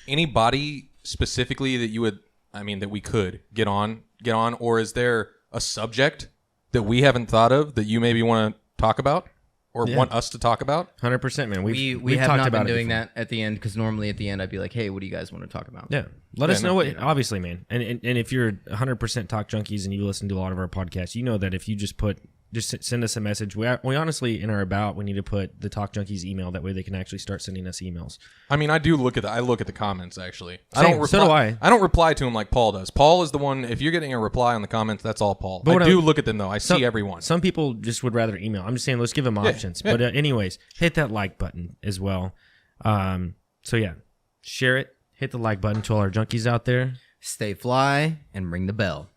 anybody specifically that you would, that we could get on, or is there a subject that we haven't thought of that you maybe want to talk about? Or want us to talk about? 100%, man. We have not been doing that at the end, because normally at the end I'd be like, hey, what do you guys want to talk about? Yeah. Let us know what, obviously, man. And if you're 100% Talk Junkies and you listen to a lot of our podcasts, you know that if you just send us a message. We honestly, in our about, we need to put the Talk Junkies email. That way they can actually start sending us emails. I look at the comments, actually. So do I. I don't reply to them like Paul does. Paul is the one, if you're getting a reply on the comments, that's all Paul. But I do look at them, though. I see everyone. Some people just would rather email. I'm just saying, let's give them options. Yeah. But anyways, hit that like button as well. So yeah, share it. Hit the like button to all our junkies out there. Stay fly and ring the bell.